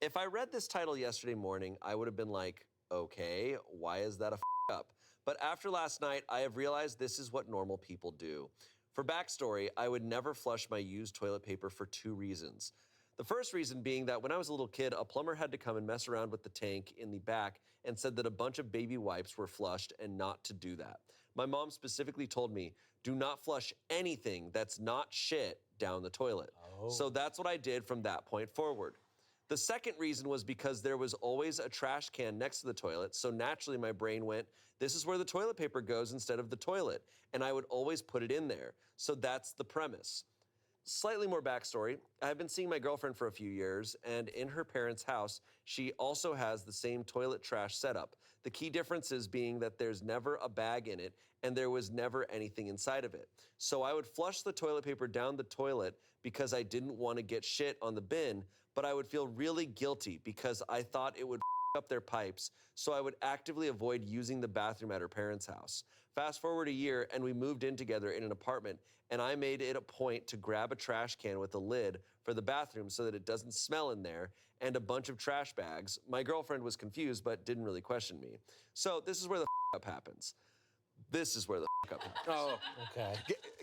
If I read this title yesterday morning, I would have been like, okay, why is that a up? But after last night, I have realized this is what normal people do. For backstory, I would never flush my used toilet paper for 2 reasons. The first reason being that when I was a little kid, a plumber had to come and mess around with the tank in the back and said that a bunch of baby wipes were flushed and not to do that. My mom specifically told me, do not flush anything that's not shit down the toilet. Oh. So that's what I did from that point forward. The second reason was because there was always a trash can next to the toilet, so naturally my brain went, this is where the toilet paper goes instead of the toilet, and I would always put it in there. So that's the premise. Slightly more backstory, I've been seeing my girlfriend for a few years, and in her parents' house, she also has the same toilet trash setup. The key differences being that there's never a bag in it, and there was never anything inside of it. So I would flush the toilet paper down the toilet because I didn't want to get shit on the bin, but I would feel really guilty because I thought it would up their pipes, so I would actively avoid using the bathroom at her parents' house. Fast forward a year, and we moved in together in an apartment, and I made it a point to grab a trash can with a lid for the bathroom so that it doesn't smell in there, and a bunch of trash bags. My girlfriend was confused, but didn't really question me. So this is where the up happens. This is where the up happens. Oh, Okay.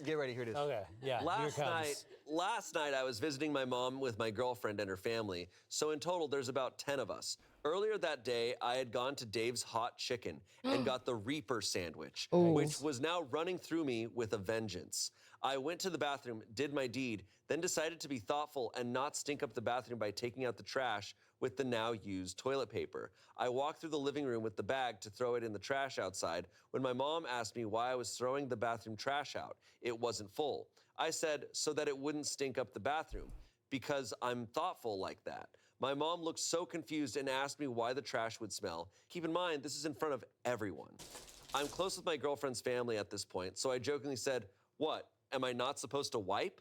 get ready. Here it is. Okay. Yeah. Last here comes. night I was visiting my mom with my girlfriend and her family, so in total there's about 10 of us. Earlier that day, I had gone to Dave's Hot Chicken and got the Reaper sandwich, which was now running through me with a vengeance. I went to the bathroom, did my deed, then decided to be thoughtful and not stink up the bathroom by taking out the trash with the now used toilet paper. I walked through the living room with the bag to throw it in the trash outside when my mom asked me why I was throwing the bathroom trash out. It wasn't full. I said, so that it wouldn't stink up the bathroom, because I'm thoughtful like that. My mom looked so confused and asked me why the trash would smell. Keep in mind, this is in front of everyone. I'm close with my girlfriend's family at this point, so I jokingly said, what, am I not supposed to wipe?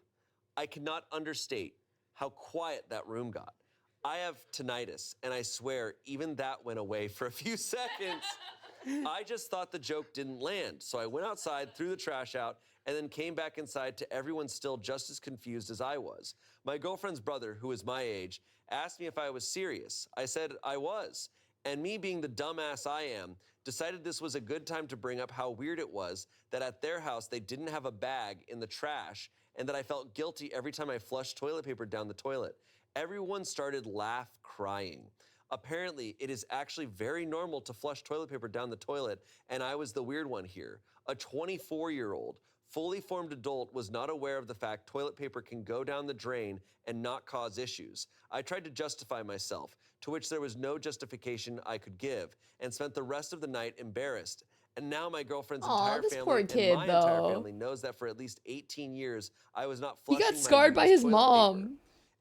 I cannot understate how quiet that room got. I have tinnitus, and I swear, even that went away for a few seconds. I just thought the joke didn't land, so I went outside, threw the trash out, and then came back inside to everyone still just as confused as I was. My girlfriend's brother, who is my age, asked me if I was serious. I said I was, and me being the dumbass I am, decided this was a good time to bring up how weird it was that at their house they didn't have a bag in the trash, and that I felt guilty every time I flushed toilet paper down the toilet. Everyone started crying. Apparently, it is actually very normal to flush toilet paper down the toilet, and I was the weird one here. A 24-year-old, fully formed adult was not aware of the fact toilet paper can go down the drain and not cause issues. I tried to justify myself, to which there was no justification I could give, and spent the rest of the night embarrassed. And now my girlfriend's entire this family poor and kid, my entire though. family knows that for at least 18 years, I was not He flushing got my scarred by used his toilet mom. paper.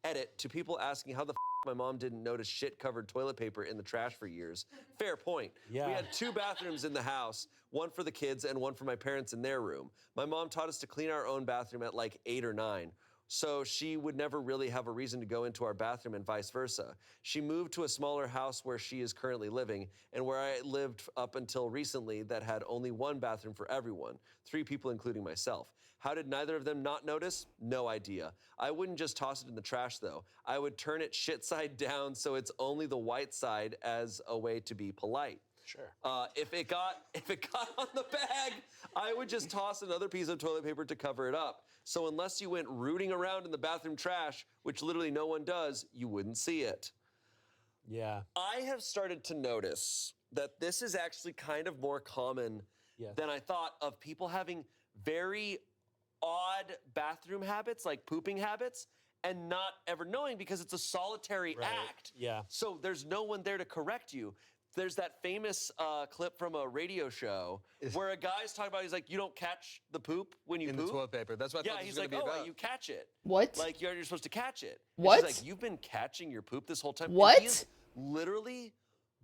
Edit, to people asking how the my mom didn't notice shit-covered toilet paper in the trash for years. Fair point. Yeah. We had 2 bathrooms in the house, one for the kids and one for my parents in their room. My mom taught us to clean our own bathroom at like 8 or 9. So she would never really have a reason to go into our bathroom and vice versa. She moved to a smaller house where she is currently living and where I lived up until recently that had only 1 bathroom for everyone, 3 people including myself. How did neither of them not notice? No idea. I wouldn't just toss it in the trash though. I would turn it shit side down so it's only the white side as a way to be polite. Sure. If it got on the bag, I would just toss another piece of toilet paper to cover it up. So unless you went rooting around in the bathroom trash, which literally no one does, you wouldn't see it. Yeah. I have started to notice that this is actually kind of more common Yes. than I thought, of people having very odd bathroom habits, like pooping habits, and not ever knowing because it's a solitary Right. act. Yeah. So there's no one there to correct you. There's that famous clip from a radio show where a guy's talking about, he's like, you don't catch the poop when you In poop? the toilet paper. That's what I Yeah, thought this he's was like, going to be oh, about. you catch it. What? Like, you're supposed to catch it. And What? she's like, you've been catching your poop this whole time? And What? he is literally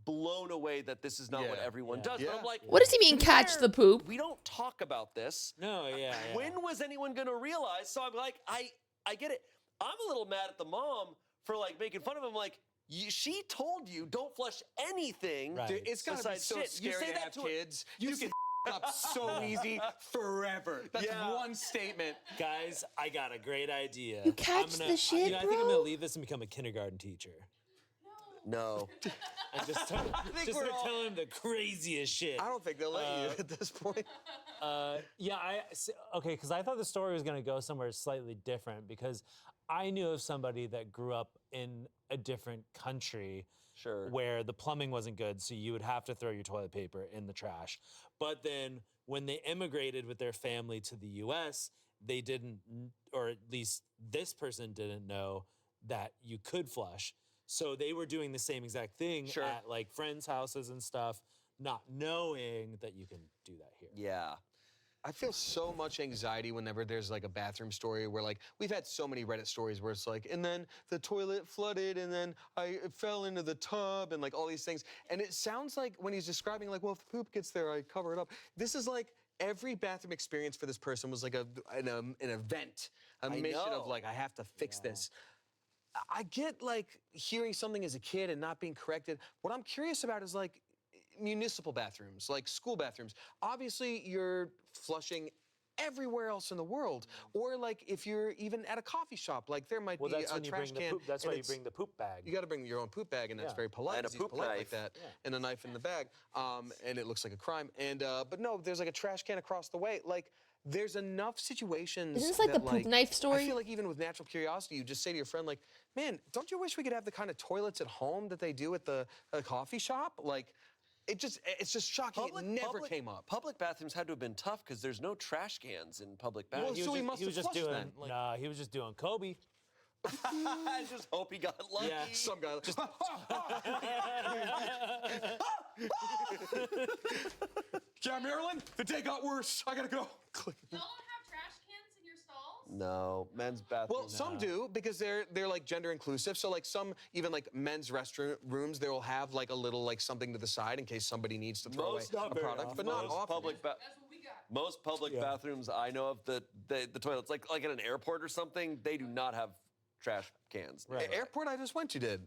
blown away that this is not what Yeah. everyone Yeah. does. But Yeah. I'm like, What does he mean, to be catch fair, the poop? We don't talk about this. No, yeah. When was anyone gonna realize? So I'm like, I get it. I'm a little mad at the mom for like making fun of him. Like, she told you don't flush anything. Right. Dude, it's gotta be besides so shit. You scary say to that have to a- kids. you You say- can up so easy forever. That's Yeah. one statement. Guys, I got a great idea. You catch the shit, I think I'm bro? gonna leave this and become a kindergarten teacher. No. And just think just we're start all- telling him the craziest shit. I don't think they'll let you at this point. Okay, because I thought the story was going to go somewhere slightly different because I knew of somebody that grew up in a different country Sure. where the plumbing wasn't good, so you would have to throw your toilet paper in the trash. But then when they immigrated with their family to the US, they didn't, or at least this person didn't know that you could flush. So they were doing the same exact thing Sure. at like friends' houses and stuff, not knowing that you can do that here. Yeah. I feel so much anxiety whenever there's like a bathroom story where like we've had so many Reddit stories where it's like, and then the toilet flooded and then I fell into the tub and like all these things. And it sounds like when he's describing like, well, if the poop gets there, I cover it up. This is like every bathroom experience for this person was like an event, a mission know. of like, I have to fix this. I get like hearing something as a kid and not being corrected. What I'm curious about is like municipal bathrooms, like school bathrooms. Obviously, you're flushing everywhere else in the world. Or like if you're even at a coffee shop, like there might Well, be that's a when you trash bring the can. poop. That's and why you it's- bring the poop bag. You got to bring your own poop bag, and that's Yeah. very polite. And a 'cause he's poop polite knife. like that, Yeah. and a knife in the bag, and it looks like a crime. And but no, there's like a trash can across the way. Like there's enough situations. Isn't this like that, the poop knife I story? feel like even with natural curiosity, you just say to your friend, like, "Man, don't you wish we could have the kind of toilets at home that they do at the coffee shop?" Like, it's just shocking. It never came up. Public bathrooms had to have been tough because there's no trash cans in public Well, bathrooms. so he must he was have just flushed doing. then, like- Nah, he was just doing Kobe. I just hope he got lucky. Yeah. Some guy just. Yeah, Marilyn, the day got worse. I gotta go. Click. Y'all don't have trash cans in your stalls? No, men's bathroom. Well, some do because they're like gender inclusive. So like some even like men's restroom rooms, they will have like a little like something to the side in case somebody needs to throw Most- away not a very product, often. but not Most often. public That's what we got. Most public bathrooms I know of, the toilets, like at an airport or something, they do not have trash cans. Right. Airport I just went to did.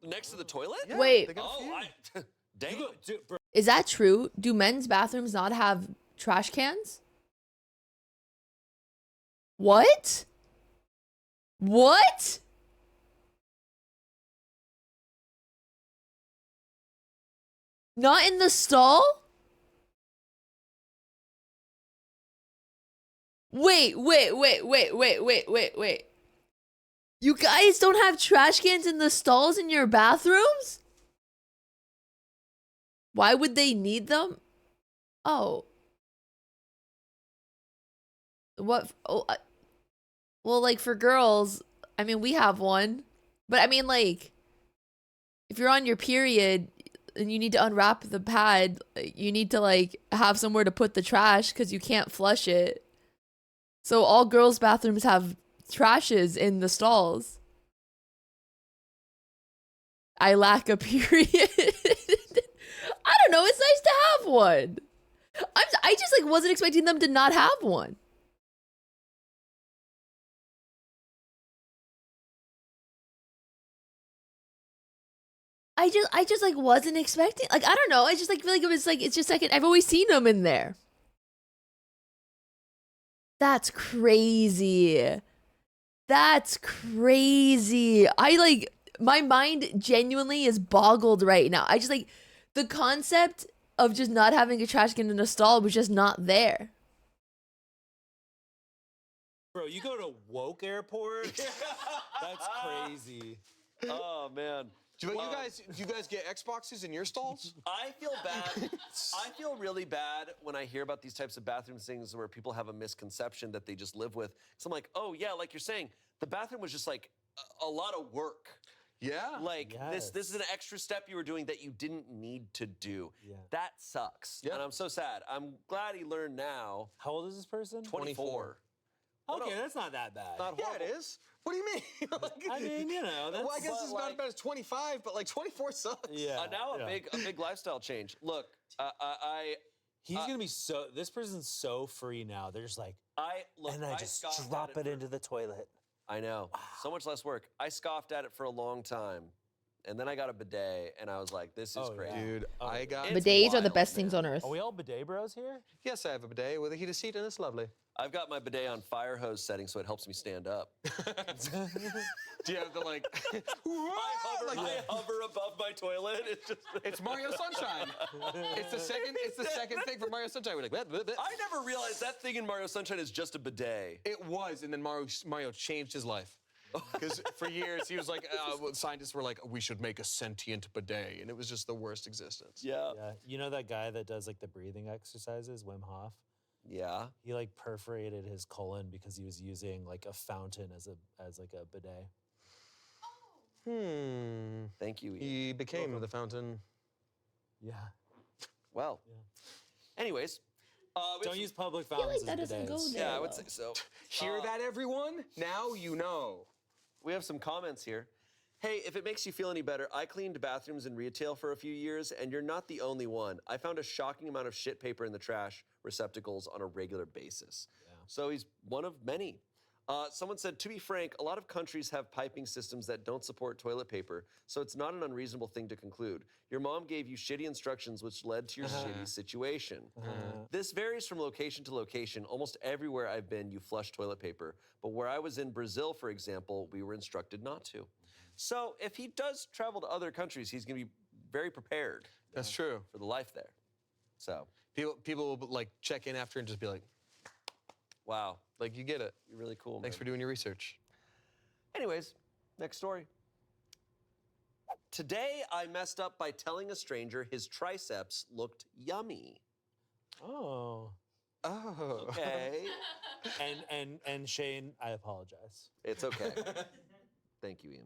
Next to the toilet? Yeah, Wait. they got a Oh, few. damn. Bro, Is that true? Do men's bathrooms not have trash cans? What? What? Not in the stall? Wait. You guys don't have trash cans in the stalls in your bathrooms? Why would they need them? Oh. What? Oh, well, like for girls, I mean, we have one. But I mean, like, if you're on your period and you need to unwrap the pad, you need to, like, have somewhere to put the trash because you can't flush it. So all girls' bathrooms have trashes in the stalls. I lack a period. I don't know. It's nice to have one. I just like wasn't expecting them to not have one. I just like wasn't expecting. Like I don't know. I just like feel like it was like it's just like I've always seen them in there. That's crazy. That's crazy. I like my mind genuinely is boggled right now. I just like the concept of just not having a trash can in a stall was just not there. Bro, you go to woke airport? That's crazy. Oh man. Do you guys get Xboxes in your stalls? I feel bad. I feel really bad when I hear about these types of bathroom things where people have a misconception that they just live with. So I'm like, oh yeah, like you're saying, the bathroom was just like a lot of work. Yeah. Like Yes. this is an extra step you were doing that you didn't need to do. Yeah. That sucks. Yeah. And I'm so sad. I'm glad he learned now. How old is this person? 24. Okay, that's not that bad. Not Yeah, horrible. it is. What do you mean? Like, I mean, you know, that's well, I guess but it's like- not as bad as 25, but like 24 sucks. yeah. Now yeah. a big lifestyle change. Look, He's gonna be so. This person's so free now. They're just like, look. and I just scoffed at drop it for- into the toilet. I know. So much less work. I scoffed at it for a long time. And then I got a bidet and I was like, this is Oh, crazy. yeah. Dude, Oh, I got. It's Bidets are the wild, best things man. on earth. Are we all bidet bros here? Yes, I have a bidet with a heated seat, and it's lovely. I've got my bidet on fire hose setting so it helps me stand up. Do you have the like? I hover above my toilet. It's just. It's Mario Sunshine. It's the second thing for Mario Sunshine. We're like, bleh, bleh, bleh. I never realized that thing in Mario Sunshine is just a bidet. It was, and then Mario changed his life. Because for years he was like, scientists were like, we should make a sentient bidet, and it was just the worst existence. Yeah. Yeah. You know that guy that does like the breathing exercises, Wim Hof? Yeah. He like perforated his colon because he was using like a fountain as like a bidet. Thank you, Ian. He became the fountain. Yeah. Well. Yeah. Anyways. We have Don't some- use public I feel fountains like that as doesn't go bidets. there. Yeah, I would though. say so. Hear that, everyone? Now you know. We have some comments here. Hey, if it makes you feel any better, I cleaned bathrooms in retail for a few years, and you're not the only one. I found a shocking amount of shit paper in the trash receptacles on a regular basis. Yeah. So he's one of many. Someone said, to be frank, a lot of countries have piping systems that don't support toilet paper, so it's not an unreasonable thing to conclude. Your mom gave you shitty instructions, which led to your shitty situation. This varies from location to location. Almost everywhere I've been, you flush toilet paper. But where I was in Brazil, for example, we were instructed not to. So if he does travel to other countries, he's going to be very prepared That's true. for the life there. So, People will like check in after and just be like, wow, like you get it. you're really cool, Thanks man. for doing your research. Anyways, next story. Today, I messed up by telling a stranger his triceps looked yummy. Oh. Oh. Okay. And Shane, I apologize. It's okay. Thank you, Ian.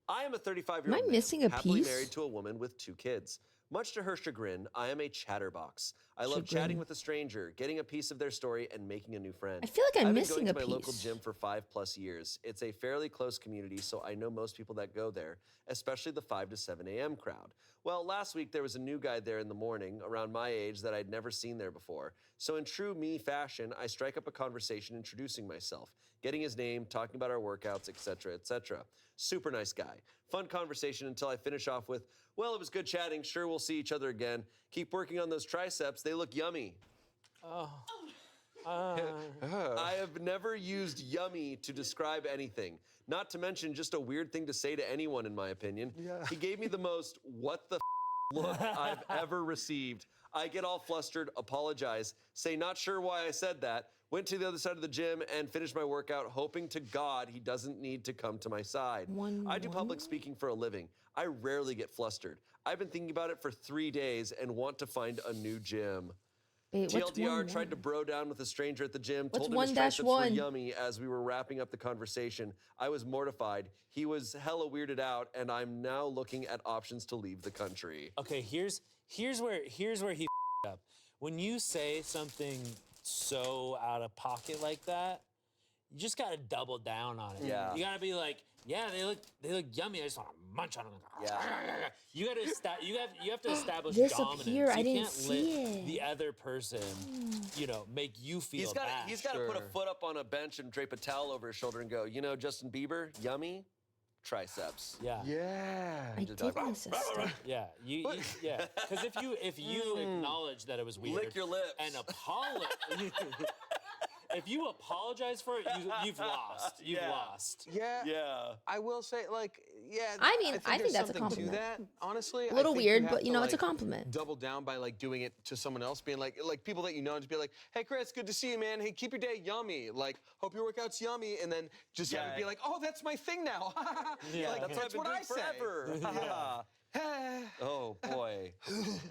I am a 35-year-old Am I man, missing a happily piece? married to a woman with 2 kids. Much to her chagrin, I am a chatterbox. I love Chagrin. chatting with a stranger, getting a piece of their story, and making a new friend. I feel like I'm I've been missing going a to my local piece. gym for 5+ years. It's a fairly close community, so I know most people that go there, especially the 5 to 7 a.m. crowd. Well, last week there was a new guy there in the morning, around my age, that I'd never seen there before. So in true me fashion, I strike up a conversation introducing myself, getting his name, talking about our workouts, etc., etc. Super nice guy. Fun conversation until I finish off with, well, it was good chatting. Sure, we'll see each other again. Keep working on those triceps. They look yummy. Oh. I have never used yummy to describe anything. Not to mention just a weird thing to say to anyone, in my opinion. Yeah. He gave me the most what the look I've ever received. I get all flustered, apologize, say not sure why I said that, went to the other side of the gym and finished my workout, hoping to God he doesn't need to come to my side. I do public speaking for a living. I rarely get flustered. I've been thinking about it for 3 days and want to find a new gym. Wait, what's TLDR 1-1? tried to bro down with a stranger at the gym, What's told him his 1-1? triceps were yummy as we were wrapping up the conversation. I was mortified. He was hella weirded out, and I'm now looking at options to leave the country. Okay, here's where he up. When you say something so out of pocket like that, you just gotta double down on it. Yeah. You gotta be like, yeah, they look yummy. I just want to munch on them. Yeah. You got to you have to establish This up dominance. here, I you didn't can't see let it. the other person, make you feel bad. He's got to put a Sure. foot up on a bench and drape a towel over his shoulder and go, Justin Bieber, yummy, triceps. Yeah. Yeah. I just did like, miss a step. Yeah, yeah. Because if you acknowledge that it was weird, Lick your lips. and apologize. If you apologize for it, you've lost. You've Yeah. lost. Yeah. Yeah. I will say, I mean, I think there's that's a something compliment. to that, honestly. A little I think weird, have but, to, it's a like, compliment. Double down by like doing it to someone else, being like people that you know, and just be like, hey Chris, good to see you, man. Hey, keep your day yummy. Like, hope your workout's yummy, and then just have it be like, oh, that's my thing now. Yeah. Like, That's what I've been doing I forever. say. Oh, boy.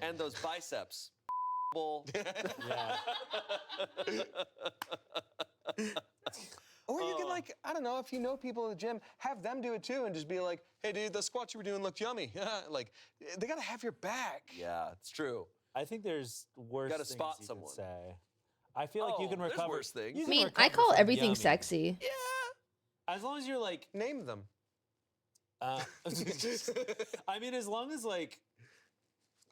And those biceps. Bull. Yeah. Or you can, like, I don't know, if you know people in the gym, have them do it too, and just be like, hey dude, the squats you were doing looked yummy. Like, they gotta have your back. Yeah, it's true. I think there's worse Gotta things spot you someone. could say. I feel like you can there's recover. worse things. you I can mean, I recover call from everything yummy. sexy. Yeah. As long as you're like, Name them. I mean, as long as like,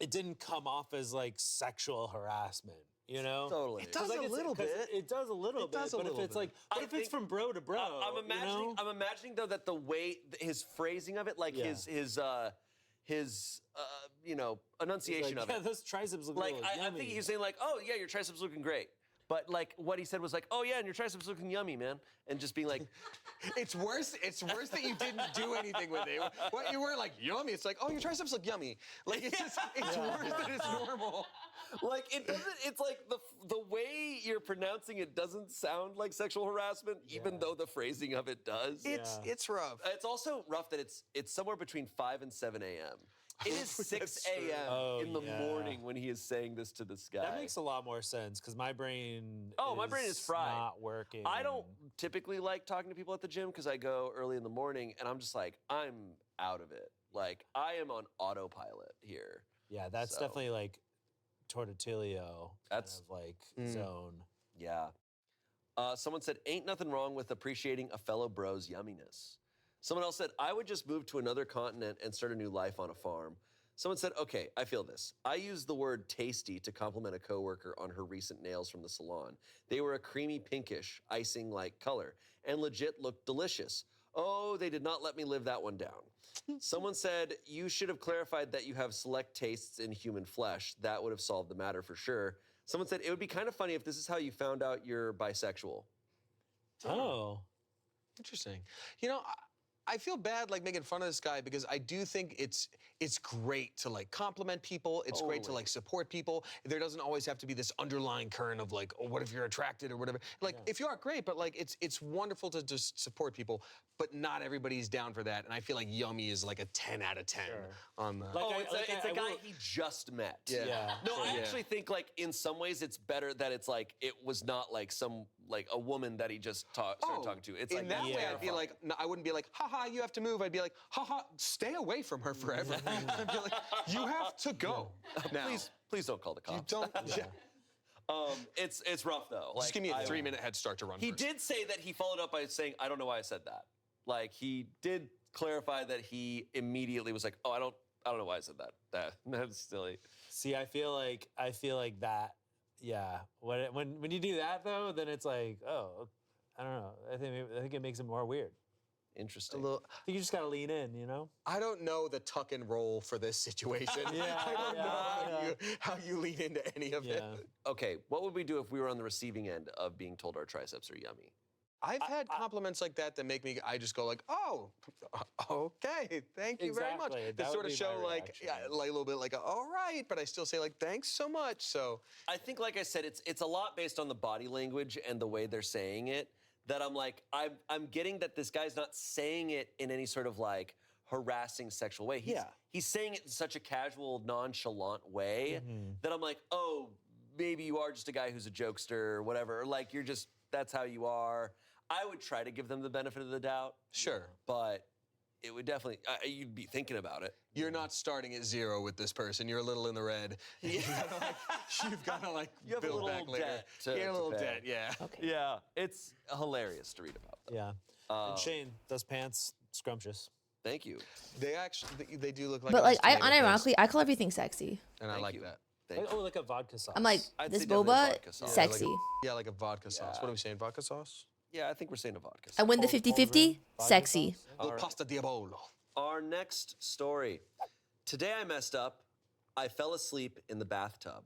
it didn't come off as like sexual harassment, Totally. It does Like a little bit. It does a little It bit. does a but little if it's bit. like, I but if it's think- from bro to bro, I'm imagining though that the way his phrasing of it, like Yeah. his enunciation like, of it. those triceps look Like a little I yummy. think he's saying like, oh yeah, your triceps looking great. But like what he said was like, oh yeah, and your triceps looking yummy, man. And just being like, It's worse that you didn't do anything with it. What you were like, yummy. It's like, oh, your triceps look yummy. Like, it's worse than it's normal. like it doesn't. It's like the way you're pronouncing it doesn't sound like sexual harassment, even though the phrasing of it does. It's rough. It's also rough that it's somewhere between 5 and 7 a.m. It is 6 a.m. Oh, in the yeah. morning when he is saying this to this guy. That makes a lot more sense because my brain. My brain is fried. Not working. I don't typically like talking to people at the gym because I go early in the morning and I'm just like, I'm out of it. Like, I am on autopilot here. Yeah, that's So- definitely like tortillio. That's- kind of like zone. Yeah. Someone said, ain't nothing wrong with appreciating a fellow bro's yumminess. Someone else said, I would just move to another continent and start a new life on a farm. Someone said, okay, I feel this. I used the word tasty to compliment a coworker on her recent nails from the salon. They were a creamy pinkish, icing-like color, and legit looked delicious. Oh, they did not let me live that one down. Someone said, you should have clarified that you have select tastes in human flesh. That would have solved the matter for sure. Someone said, it would be kind of funny if this is how you found out you're bisexual. Oh. Interesting. I feel bad like making fun of this guy because I do think it's great to like compliment people. It's great to Totally. like support people. There doesn't always have to be this underlying current of like, oh, what if you're attracted or whatever. Like if you are, great, but like it's wonderful to just support people, but not everybody's down for that. And I feel like Yummy is like a 10 out of 10 on the. Like, It's a guy will- he just met. Yeah. No, I Yeah. actually think like in some ways it's better that it's like it was not like a woman that he just started talking to. It's in like that way, I'd be terrifying. like, no, I wouldn't be like, haha, you have to move. I'd be like, haha, stay away from her forever. I'd be like, you have to go now. please don't call the You cops. don't. It's rough though. Just give me a 3-minute head start to run. He first. did say that he followed up by saying, I don't know why I said that. Like he did clarify that he immediately was like, oh, I don't know why I said that. That's silly. See, I feel like that. Yeah. When you do that though, then it's like, oh, I don't know. I think it makes it more weird. Interesting. A little. I think you just gotta lean in, I don't know the tuck and roll for this situation. Yeah, I don't yeah, know how you lean into any of it. Yeah. Okay, what would we do if we were on the receiving end of being told our triceps are yummy? I've had compliments like that make me. I just go like, oh, okay, thank you very much. Exactly, To that sort would of be my show like, reaction. like a little bit like, all right, but I still say like, thanks so much. So I think, like I said, it's a lot based on the body language and the way they're saying it. That I'm like, I'm getting that this guy's not saying it in any sort of like harassing sexual way. He's saying it in such a casual, nonchalant way that I'm like, oh, maybe you are just a guy who's a jokester or whatever. Or like that's how you are. I would try to give them the benefit of the doubt. sure, But it would definitely, you'd be thinking about it. you're not starting at 0 with this person. You're a little in the red. You've got to like You have a build little back later. debt to- Yeah, a to little pay. debt. Yeah. Okay. Yeah, it's hilarious to read about. Yeah. And Shane, those pants, scrumptious. Thank you. They do look like. But a like, nice I tomato paste, unironically, I call everything sexy. and I Thank like you. that. Thank Oh, you. like a vodka sauce. I'm like, I'd this say definitely boba, vodka sauce. sexy. Yeah, like a vodka sauce. What are we saying? Vodka sauce? Yeah, I think we're saying a vodka I sauce. win the Cold 50-50, rim, vodka sexy. sauce? El pasta diabolo. Our next story. Today I messed up. I fell asleep in the bathtub.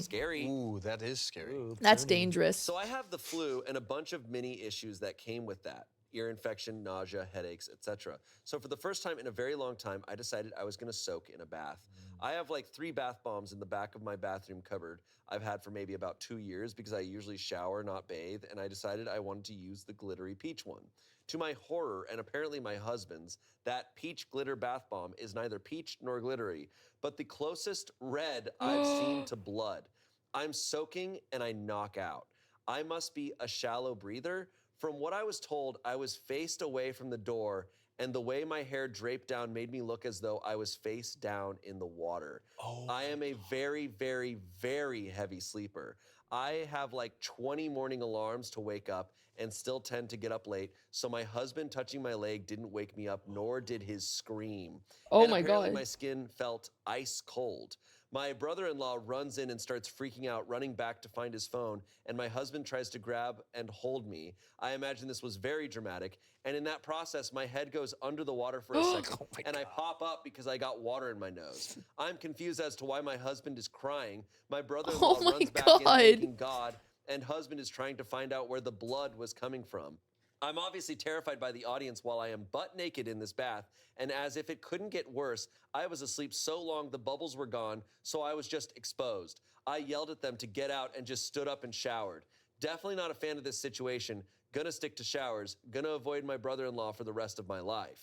Scary. Ooh, that is scary. Ooh, That's Pruny. dangerous. So I have the flu and a bunch of mini issues that came with that. Ear infection, nausea, headaches, etc. So for the first time in a very long time, I decided I was gonna soak in a bath. I have like 3 bath bombs in the back of my bathroom cupboard I've had for maybe about 2 years because I usually shower, not bathe, and I decided I wanted to use the glittery peach one. To my horror, and apparently my husband's, that peach glitter bath bomb is neither peach nor glittery, but the closest red I've seen to blood. I'm soaking and I knock out. I must be a shallow breather. From what I was told, I was faced away from the door, and the way my hair draped down made me look as though I was face down in the water. I am a very, very, very heavy sleeper. I have like 20 morning alarms to wake up and still tend to get up late, so my husband touching my leg didn't wake me up, nor did his scream. Oh And my apparently God. my skin felt ice cold. My brother-in-law runs in and starts freaking out, running back to find his phone, and my husband tries to grab and hold me. I imagine this was very dramatic, and in that process, my head goes under the water for a second, and I pop up because I got water in my nose. I'm confused as to why my husband is crying. My brother-in-law Oh my runs back in God. thanking God, and husband is trying to find out where the blood was coming from. I'm obviously terrified by the audience while I am butt naked in this bath, and as if it couldn't get worse, I was asleep so long the bubbles were gone, so I was just exposed. I yelled at them to get out and just stood up and showered. Definitely not a fan of this situation. Gonna stick to showers. Gonna avoid my brother-in-law for the rest of my life.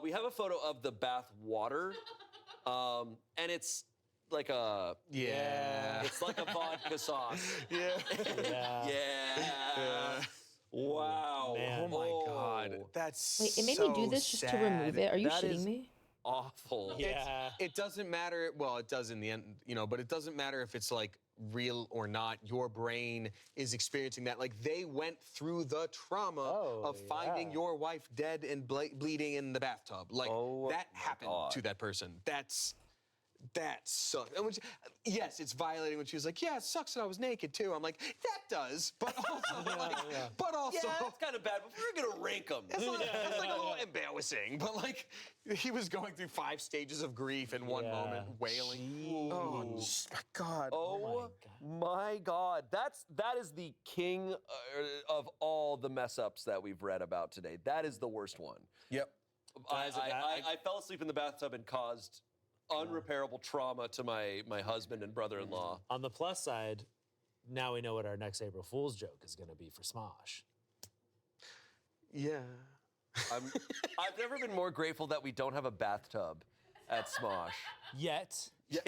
We have a photo of the bath water, and it's like a Yeah. it's like a vodka sauce. Yeah. Yeah. Yeah. Wow. Man. Oh my God. Oh, That's Wait, it made me do so this just to sad. remove it. Are you That shitting is- me? awful. Yeah. It doesn't matter. Well, it does in the end, but it doesn't matter if it's like real or not. Your brain is experiencing that. Like they went through the trauma of finding yeah. your wife dead and bleeding in the bathtub. Like Oh that my happened God. to that person. That sucks. And yes, it's violating when she was like, yeah, it sucks that I was naked too. I'm like, that does, but also, but also, Yeah, that's kind of bad, but we're gonna rank them. it's like a little embarrassing, but like he was going through 5 stages of grief in one moment, wailing. Oh my God. Oh my God. That is the king of all the mess ups that we've read about today. That is the worst one. Yep. I fell asleep in the bathtub and caused unrepairable trauma to my husband and brother-in-law. On the plus side, now we know what our next April Fool's joke is going to be for Smosh. Yeah. I've never been more grateful that we don't have a bathtub at Smosh. Yet. Yeah.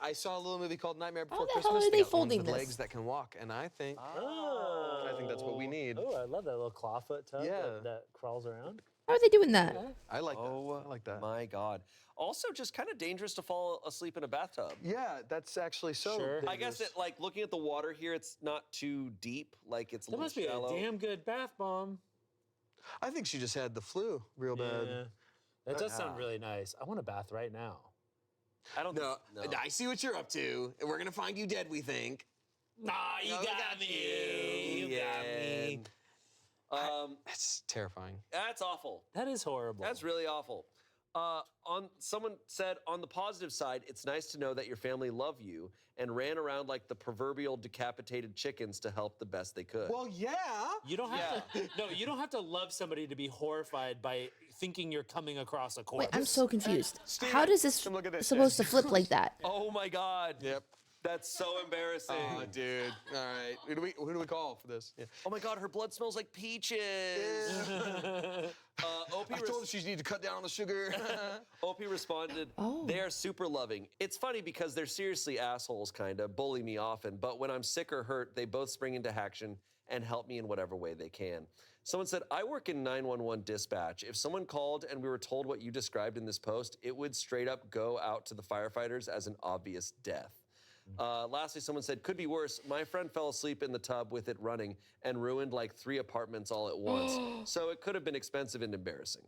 I saw a little movie called Nightmare Before the hell Christmas. are they got ones folding with this? legs that can walk, and I think Oh. I think that's what we need. Oh, I love that little clawfoot tub Yeah. that crawls around. How are they doing that? I like that. Oh I like that. my God. Also, just kind of dangerous to fall asleep in a bathtub. Yeah, that's actually so. Sure. I guess it, like looking at the water here, it's not too deep. Like it's a That little must be shallow. a damn good bath bomb. I think she just had the flu real bad. Yeah. That does sound really nice. I want a bath right now. I don't. No, think, I see what you're up to, and we're gonna find you dead. We think. Nah, you got me. You got me. That's terrifying. That's awful. That is horrible. That's really awful. Someone said on the positive side, it's nice to know that your family love you and ran around like the proverbial decapitated chickens to help the best they could. Well, yeah. You don't have to. No, you don't have to love somebody to be horrified by thinking you're coming across a corpse. Wait, I'm so confused. Steven, How does this come look at this supposed to shit. flip like that? Oh my God. Yep. That's so embarrassing. Oh, dude. All right. Who do we call for this? Yeah. Oh my God, her blood smells like peaches. Opie I told her she needed to cut down on the sugar. Opie responded, Oh. they are super loving. It's funny because they're seriously assholes, kind of, bully me often, but when I'm sick or hurt, they both spring into action and help me in whatever way they can. Someone said, I work in 911 dispatch. If someone called and we were told what you described in this post, it would straight up go out to the firefighters as an obvious death. Lastly, someone said, could be worse. My friend fell asleep in the tub with it running and ruined like 3 apartments all at once. So it could have been expensive and embarrassing.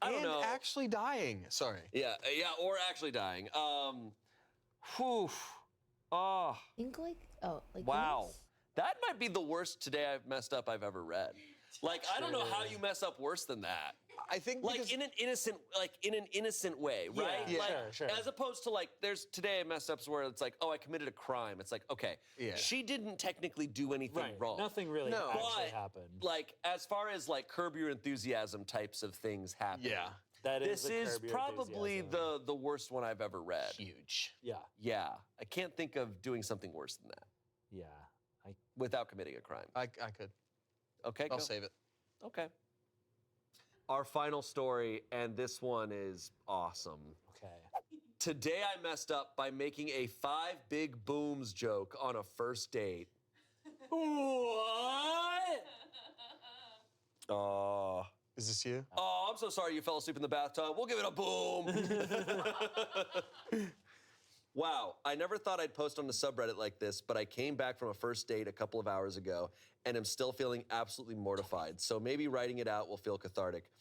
I don't know. actually dying. Sorry. Yeah, or actually dying. Whew. Oh, Think like wow. this? That might be the worst today I've messed up I've ever read. Like, I don't know how you mess up worse than that. I think Like because in an innocent way, right? Yeah, like, sure. As opposed to like, there's today I messed up where it's like, oh, I committed a crime. It's like, okay, Yeah. she didn't technically do anything Right. wrong. Nothing really No. actually But, happened. like, as far as like Curb Your Enthusiasm types of things happen. yeah, That This the is Curb Your probably Enthusiasm. the worst one I've ever read. huge. Yeah. Yeah, I can't think of doing something worse than that Yeah. without committing a crime. I could. Okay, I'll go. save it. Okay. Our final story, and this one is awesome. Okay. Today I messed up by making a 5 big booms joke on a first date. What? Oh. Is this you? Oh, I'm so sorry you fell asleep in the bathtub. We'll give it a boom. Wow, I never thought I'd post on the subreddit like this, but I came back from a first date a couple of hours ago and am still feeling absolutely mortified, so maybe writing it out will feel cathartic.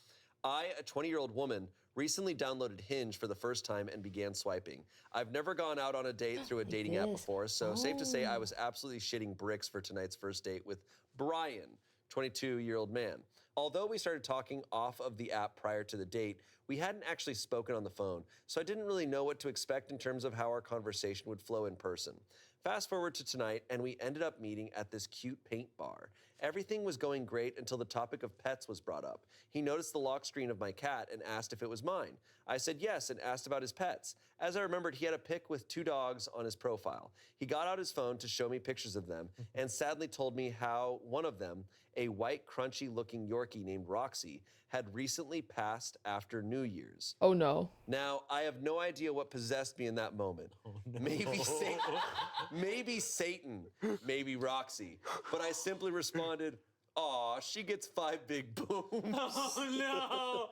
I, a 20-year-old woman, recently downloaded Hinge for the first time and began swiping. I've never gone out on a date through a dating app this. before, so safe to say I was absolutely shitting bricks for tonight's first date with Brian, 22-year-old man. Although we started talking off of the app prior to the date, we hadn't actually spoken on the phone, so I didn't really know what to expect in terms of how our conversation would flow in person. Fast forward to tonight, and we ended up meeting at this cute paint bar. Everything was going great until the topic of pets was brought up. He noticed the lock screen of my cat and asked if it was mine. I said yes and asked about his pets. As I remembered, he had a pic with 2 dogs on his profile. He got out his phone to show me pictures of them and sadly told me how one of them, a white, crunchy-looking Yorkie named Roxy, had recently passed after New Year's. Oh no. Now, I have no idea what possessed me in that moment. Maybe Satan, maybe Roxy. But I simply responded, aw, she gets 5 big booms. Oh no!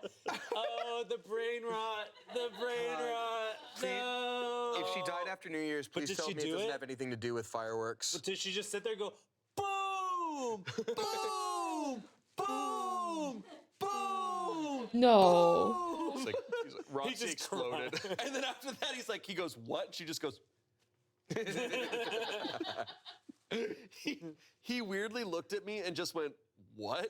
Oh, the brain rot! The brain rot! No! If she died after New Year's, please did tell she me it do doesn't it? have anything to do with fireworks. Did she just sit there and go, boom, boom, boom, boom? No. He's like Roxy just exploded. And then after that, he goes, what? And she just goes, he weirdly looked at me and just went, what?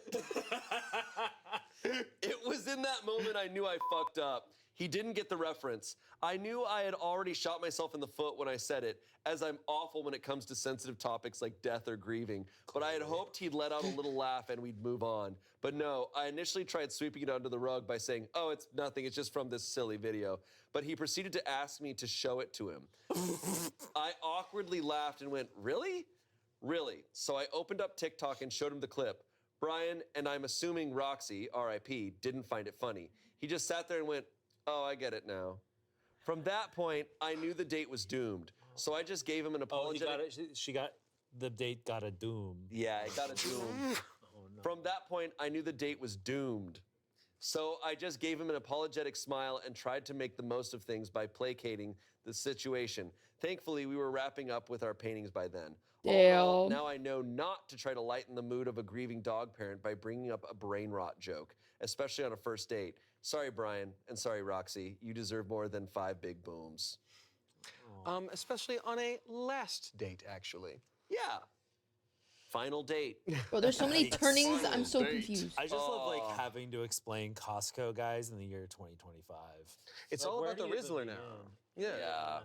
It was in that moment I knew I fucked up. He didn't get the reference. I knew I had already shot myself in the foot when I said it, as I'm awful when it comes to sensitive topics like death or grieving. But I had hoped he'd let out a little laugh and we'd move on. But no, I initially tried sweeping it under the rug by saying, oh, it's nothing, it's just from this silly video. But he proceeded to ask me to show it to him. I awkwardly laughed and went, really? Really? So I opened up TikTok and showed him the clip. Brian, and I'm assuming Roxy, RIP, didn't find it funny. He just sat there and went, oh, I get it now. From that point, I knew the date was doomed. So I just gave him an Oh, he apologetic... got it. She got, the date got a doom. Yeah, it got a doom. Oh no. From that point, I knew the date was doomed. So I just gave him an apologetic smile and tried to make the most of things by placating the situation. Thankfully, we were wrapping up with our paintings by then. All in all, Damn. now I know not to try to lighten the mood of a grieving dog parent by bringing up a brain rot joke, especially on a first date. Sorry, Brian, and sorry, Roxy. You deserve more than 5 big booms. Especially on a last date, actually. Yeah. Final date. Bro, there's so many Yikes. turnings. I'm so Date. confused. I just love Oh. like having to explain Costco guys in the year 2025. It's Like, all where about the do you even Rizzler now. begin?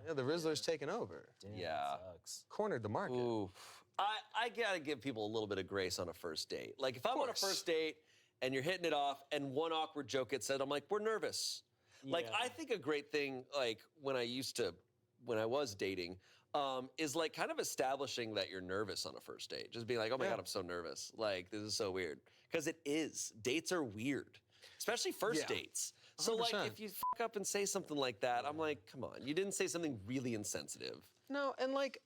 Yeah, the Rizzler's taken over. Damn, Yeah. that sucks. Cornered the market. Ooh. I gotta give people a little bit of grace on a first date. Like if I'm on a course. first date and you're hitting it off and one awkward joke gets said, I'm like, we're nervous. Like Yeah. I think a great thing, like when I was dating, is like kind of establishing that you're nervous on a first date. Just being like, oh my Yeah. God, I'm so nervous. Like this is so weird. Because it is. Dates are weird. Especially first Yeah. dates. So like 100%. if you fuck up and say something like that, I'm like, come on, you didn't say something really insensitive. No, and like,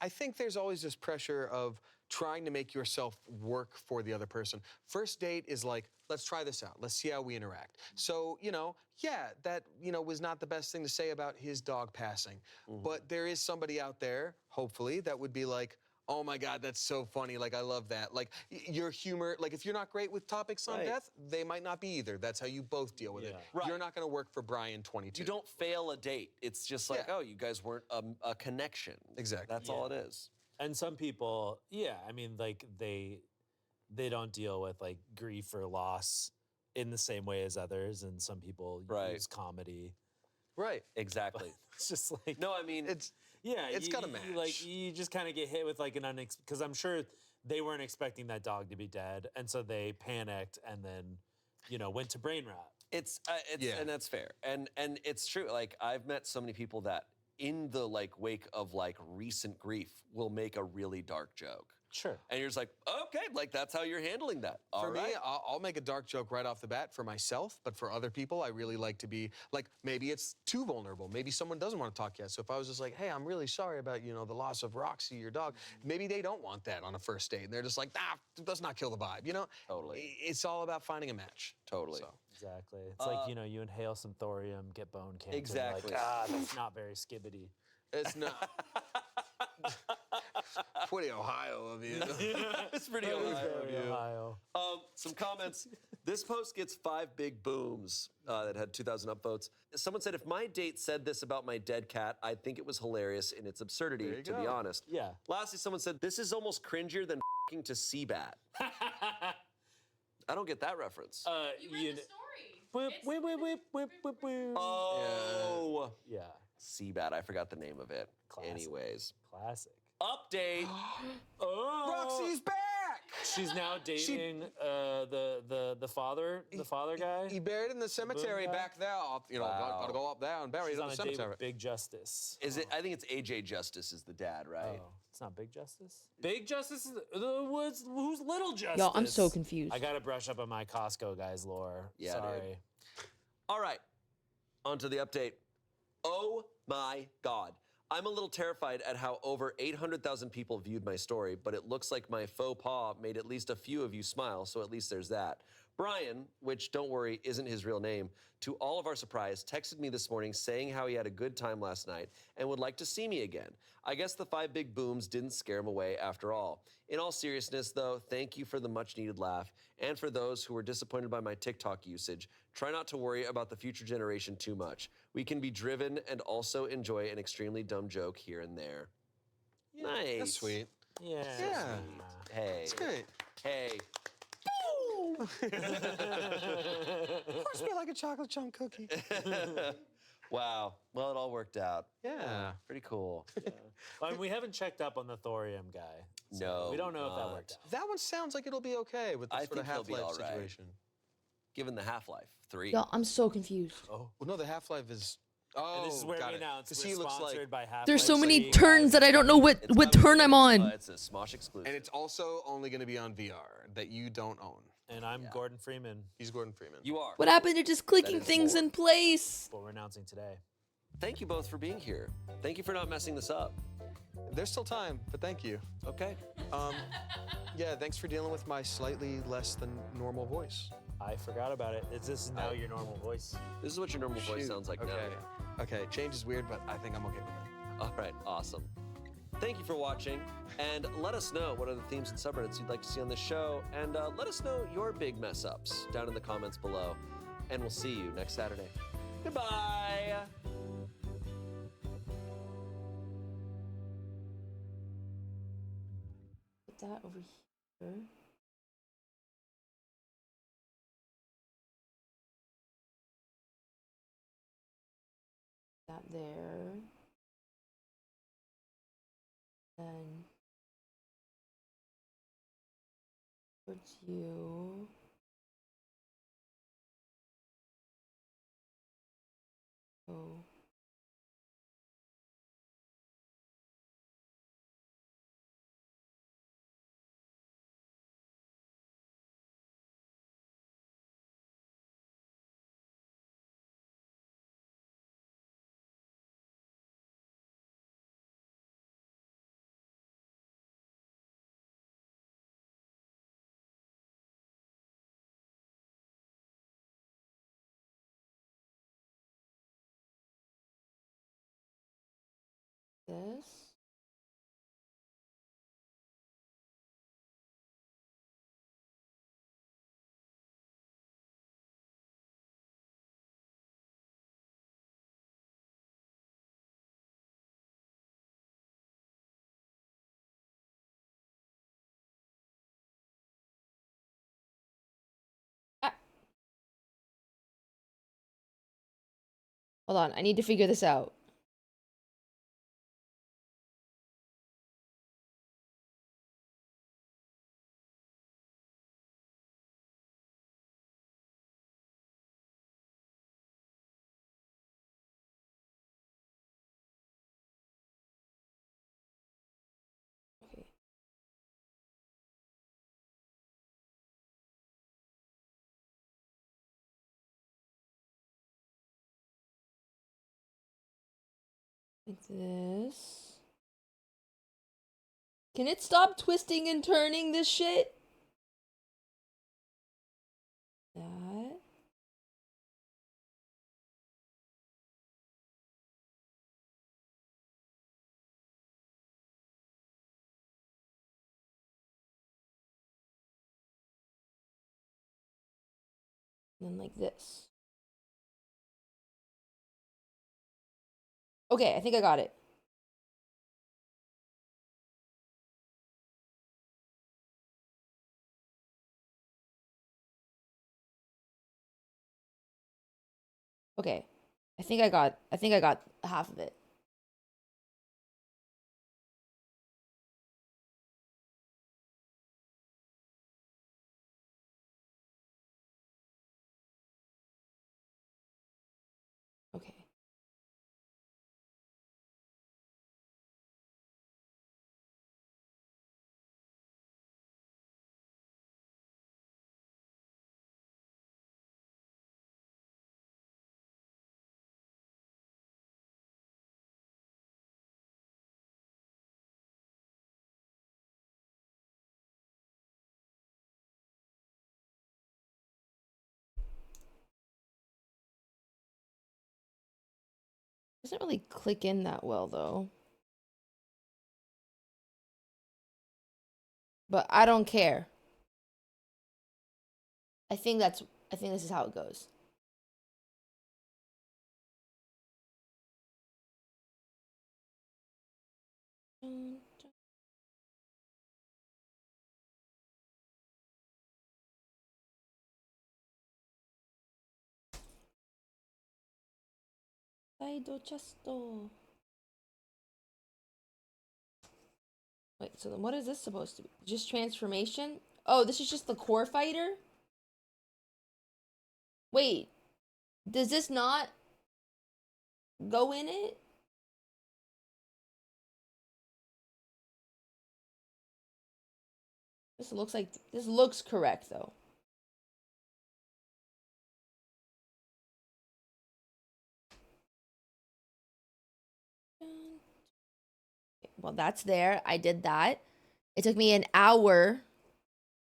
I think there's always this pressure of trying to make yourself work for the other person. First date is like, let's try this out. Let's see how we interact. So, yeah, that, was not the best thing to say about his dog passing. But there is somebody out there, hopefully, that would be like, Oh my God, that's so funny. Like, I love that. Like, your humor, like, if you're not great with topics on Right. death, they might not be either. That's how you both deal with it. Yeah. Right. You're not going to work for Brian 22. You don't fail a date. It's just like, Yeah. oh, you guys weren't a connection. Exactly. That's all it is. And some people, yeah, I mean, like they don't deal with like grief or loss in the same way as others, and some people Right. use comedy. Right. Exactly. It's just like No, I mean, It's yeah, it's gotta like match. you just kind of get hit with like an because I'm sure they weren't expecting that dog to be dead, and so they panicked and then went to brain rot. it's Yeah. and that's fair. And it's true. Like I've met so many people that in the like wake of like recent grief will make a really dark joke. Sure. And you're just like, okay, like that's how you're handling that. All For right. me, I'll make a dark joke right off the bat for myself, but for other people, I really like to be, like, maybe it's too vulnerable. Maybe someone doesn't want to talk yet. So if I was just like, hey, I'm really sorry about, the loss of Roxy, your dog, maybe they don't want that on a first date. And they're just like, let's not kill the vibe, Totally. It's all about finding a match. Totally. So. Exactly. It's like you inhale some thorium, get bone cancer. Exactly. Like, that's not very skibbity. It's not. Pretty Ohio of you. It's pretty Very Ohio. Ohio. Some comments. This post gets 5 big booms that had 2,000 upvotes. Someone said, if my date said this about my dead cat, I'd think it was hilarious in its There absurdity, you to be go. honest. Yeah. Lastly, someone said, this is almost cringier than f***ing to Seabat. I don't get that reference. You read the story. Whip, It's- whip, whip, whip, whip, whip, whip. Oh. Yeah. Seabat, I forgot the name of it. Classic. Anyways. Classic. Update. Oh. Roxy's back! She's now dating the father guy. He buried in the cemetery guy? back there. Wow. Gotta go up there and bury She's it in on the a date cemetery. with Big Justice. Is it? I think it's AJ Justice is the dad, right? Oh, it's not Big Justice. Big Justice is who's Little Justice? Yo, I'm so confused. I gotta brush up on my Costco guys lore. Yeah, dude. Sorry. All right, on to the update. Oh my God. I'm a little terrified at how over 800,000 people viewed my story, but it looks like my faux pas made at least a few of you smile, so at least there's that. Brian, which don't worry, isn't his real name, to all of our surprise, texted me this morning saying how he had a good time last night and would like to see me again. I guess the 5 big booms didn't scare him away after all. In all seriousness, though, thank you for the much-needed laugh, and for those who were disappointed by my TikTok usage, try not to worry about the future generation too much. We can be driven and also enjoy an extremely dumb joke here and there. Nice. That's sweet. Yeah. Yeah. Hey. It's great. Hey. Of course, me like a chocolate chunk cookie. Wow. Well, it all worked out. Yeah. Pretty cool. I mean, we haven't checked up on the thorium guy. So No, we don't know if that not. worked out. That one sounds like it'll be okay with the I sort of think he'll be Half-Life all right. situation. Given the Half-Life 3. Yo, I'm so confused. Oh, well, no, the Half-Life is. Oh, And this is where got we it. announce 'Cause we're he looks sponsored like, by Half-Life. There's so many 3, turns guys. that I don't know what It's coming turn I'm to- on. It's a Smosh exclusive. and it's also only going to be on VR that you don't own. And I'm Gordon Freeman. He's Gordon Freeman. You are. What happened to just clicking is things more. in place? What we're announcing today. Thank you both for being here. Thank you for not messing this up. There's still time, but thank you. Okay. Yeah, thanks for dealing with my slightly less than normal voice. I forgot about it. This is now your normal voice. This is what your normal voice Shoot. sounds like okay. now. Okay, change is weird, but I think I'm okay with it. All right, awesome. Thank you for watching, and let us know what other themes and subreddits you'd like to see on this show, and let us know your big mess ups down in the comments below, and we'll see you next Saturday. Goodbye. Put that over here. That there. Then towards you. Oh. This. Hold on, I need to figure this out. Okay. Like this. Can it stop twisting and turning this shit? That. And then like this. Okay, I think I got it. Okay. I think I got half of it. Okay. Doesn't really click in that well though. But I don't care. I think this is how it goes. Wait, so then what is this supposed to be? Just transformation? Oh, this is just the core fighter? Wait, does this not go in it? This looks correct though. Well, that's there. I did that. It took me an hour.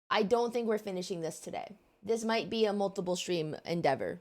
I don't think we're finishing this today. This might be a multiple stream endeavor.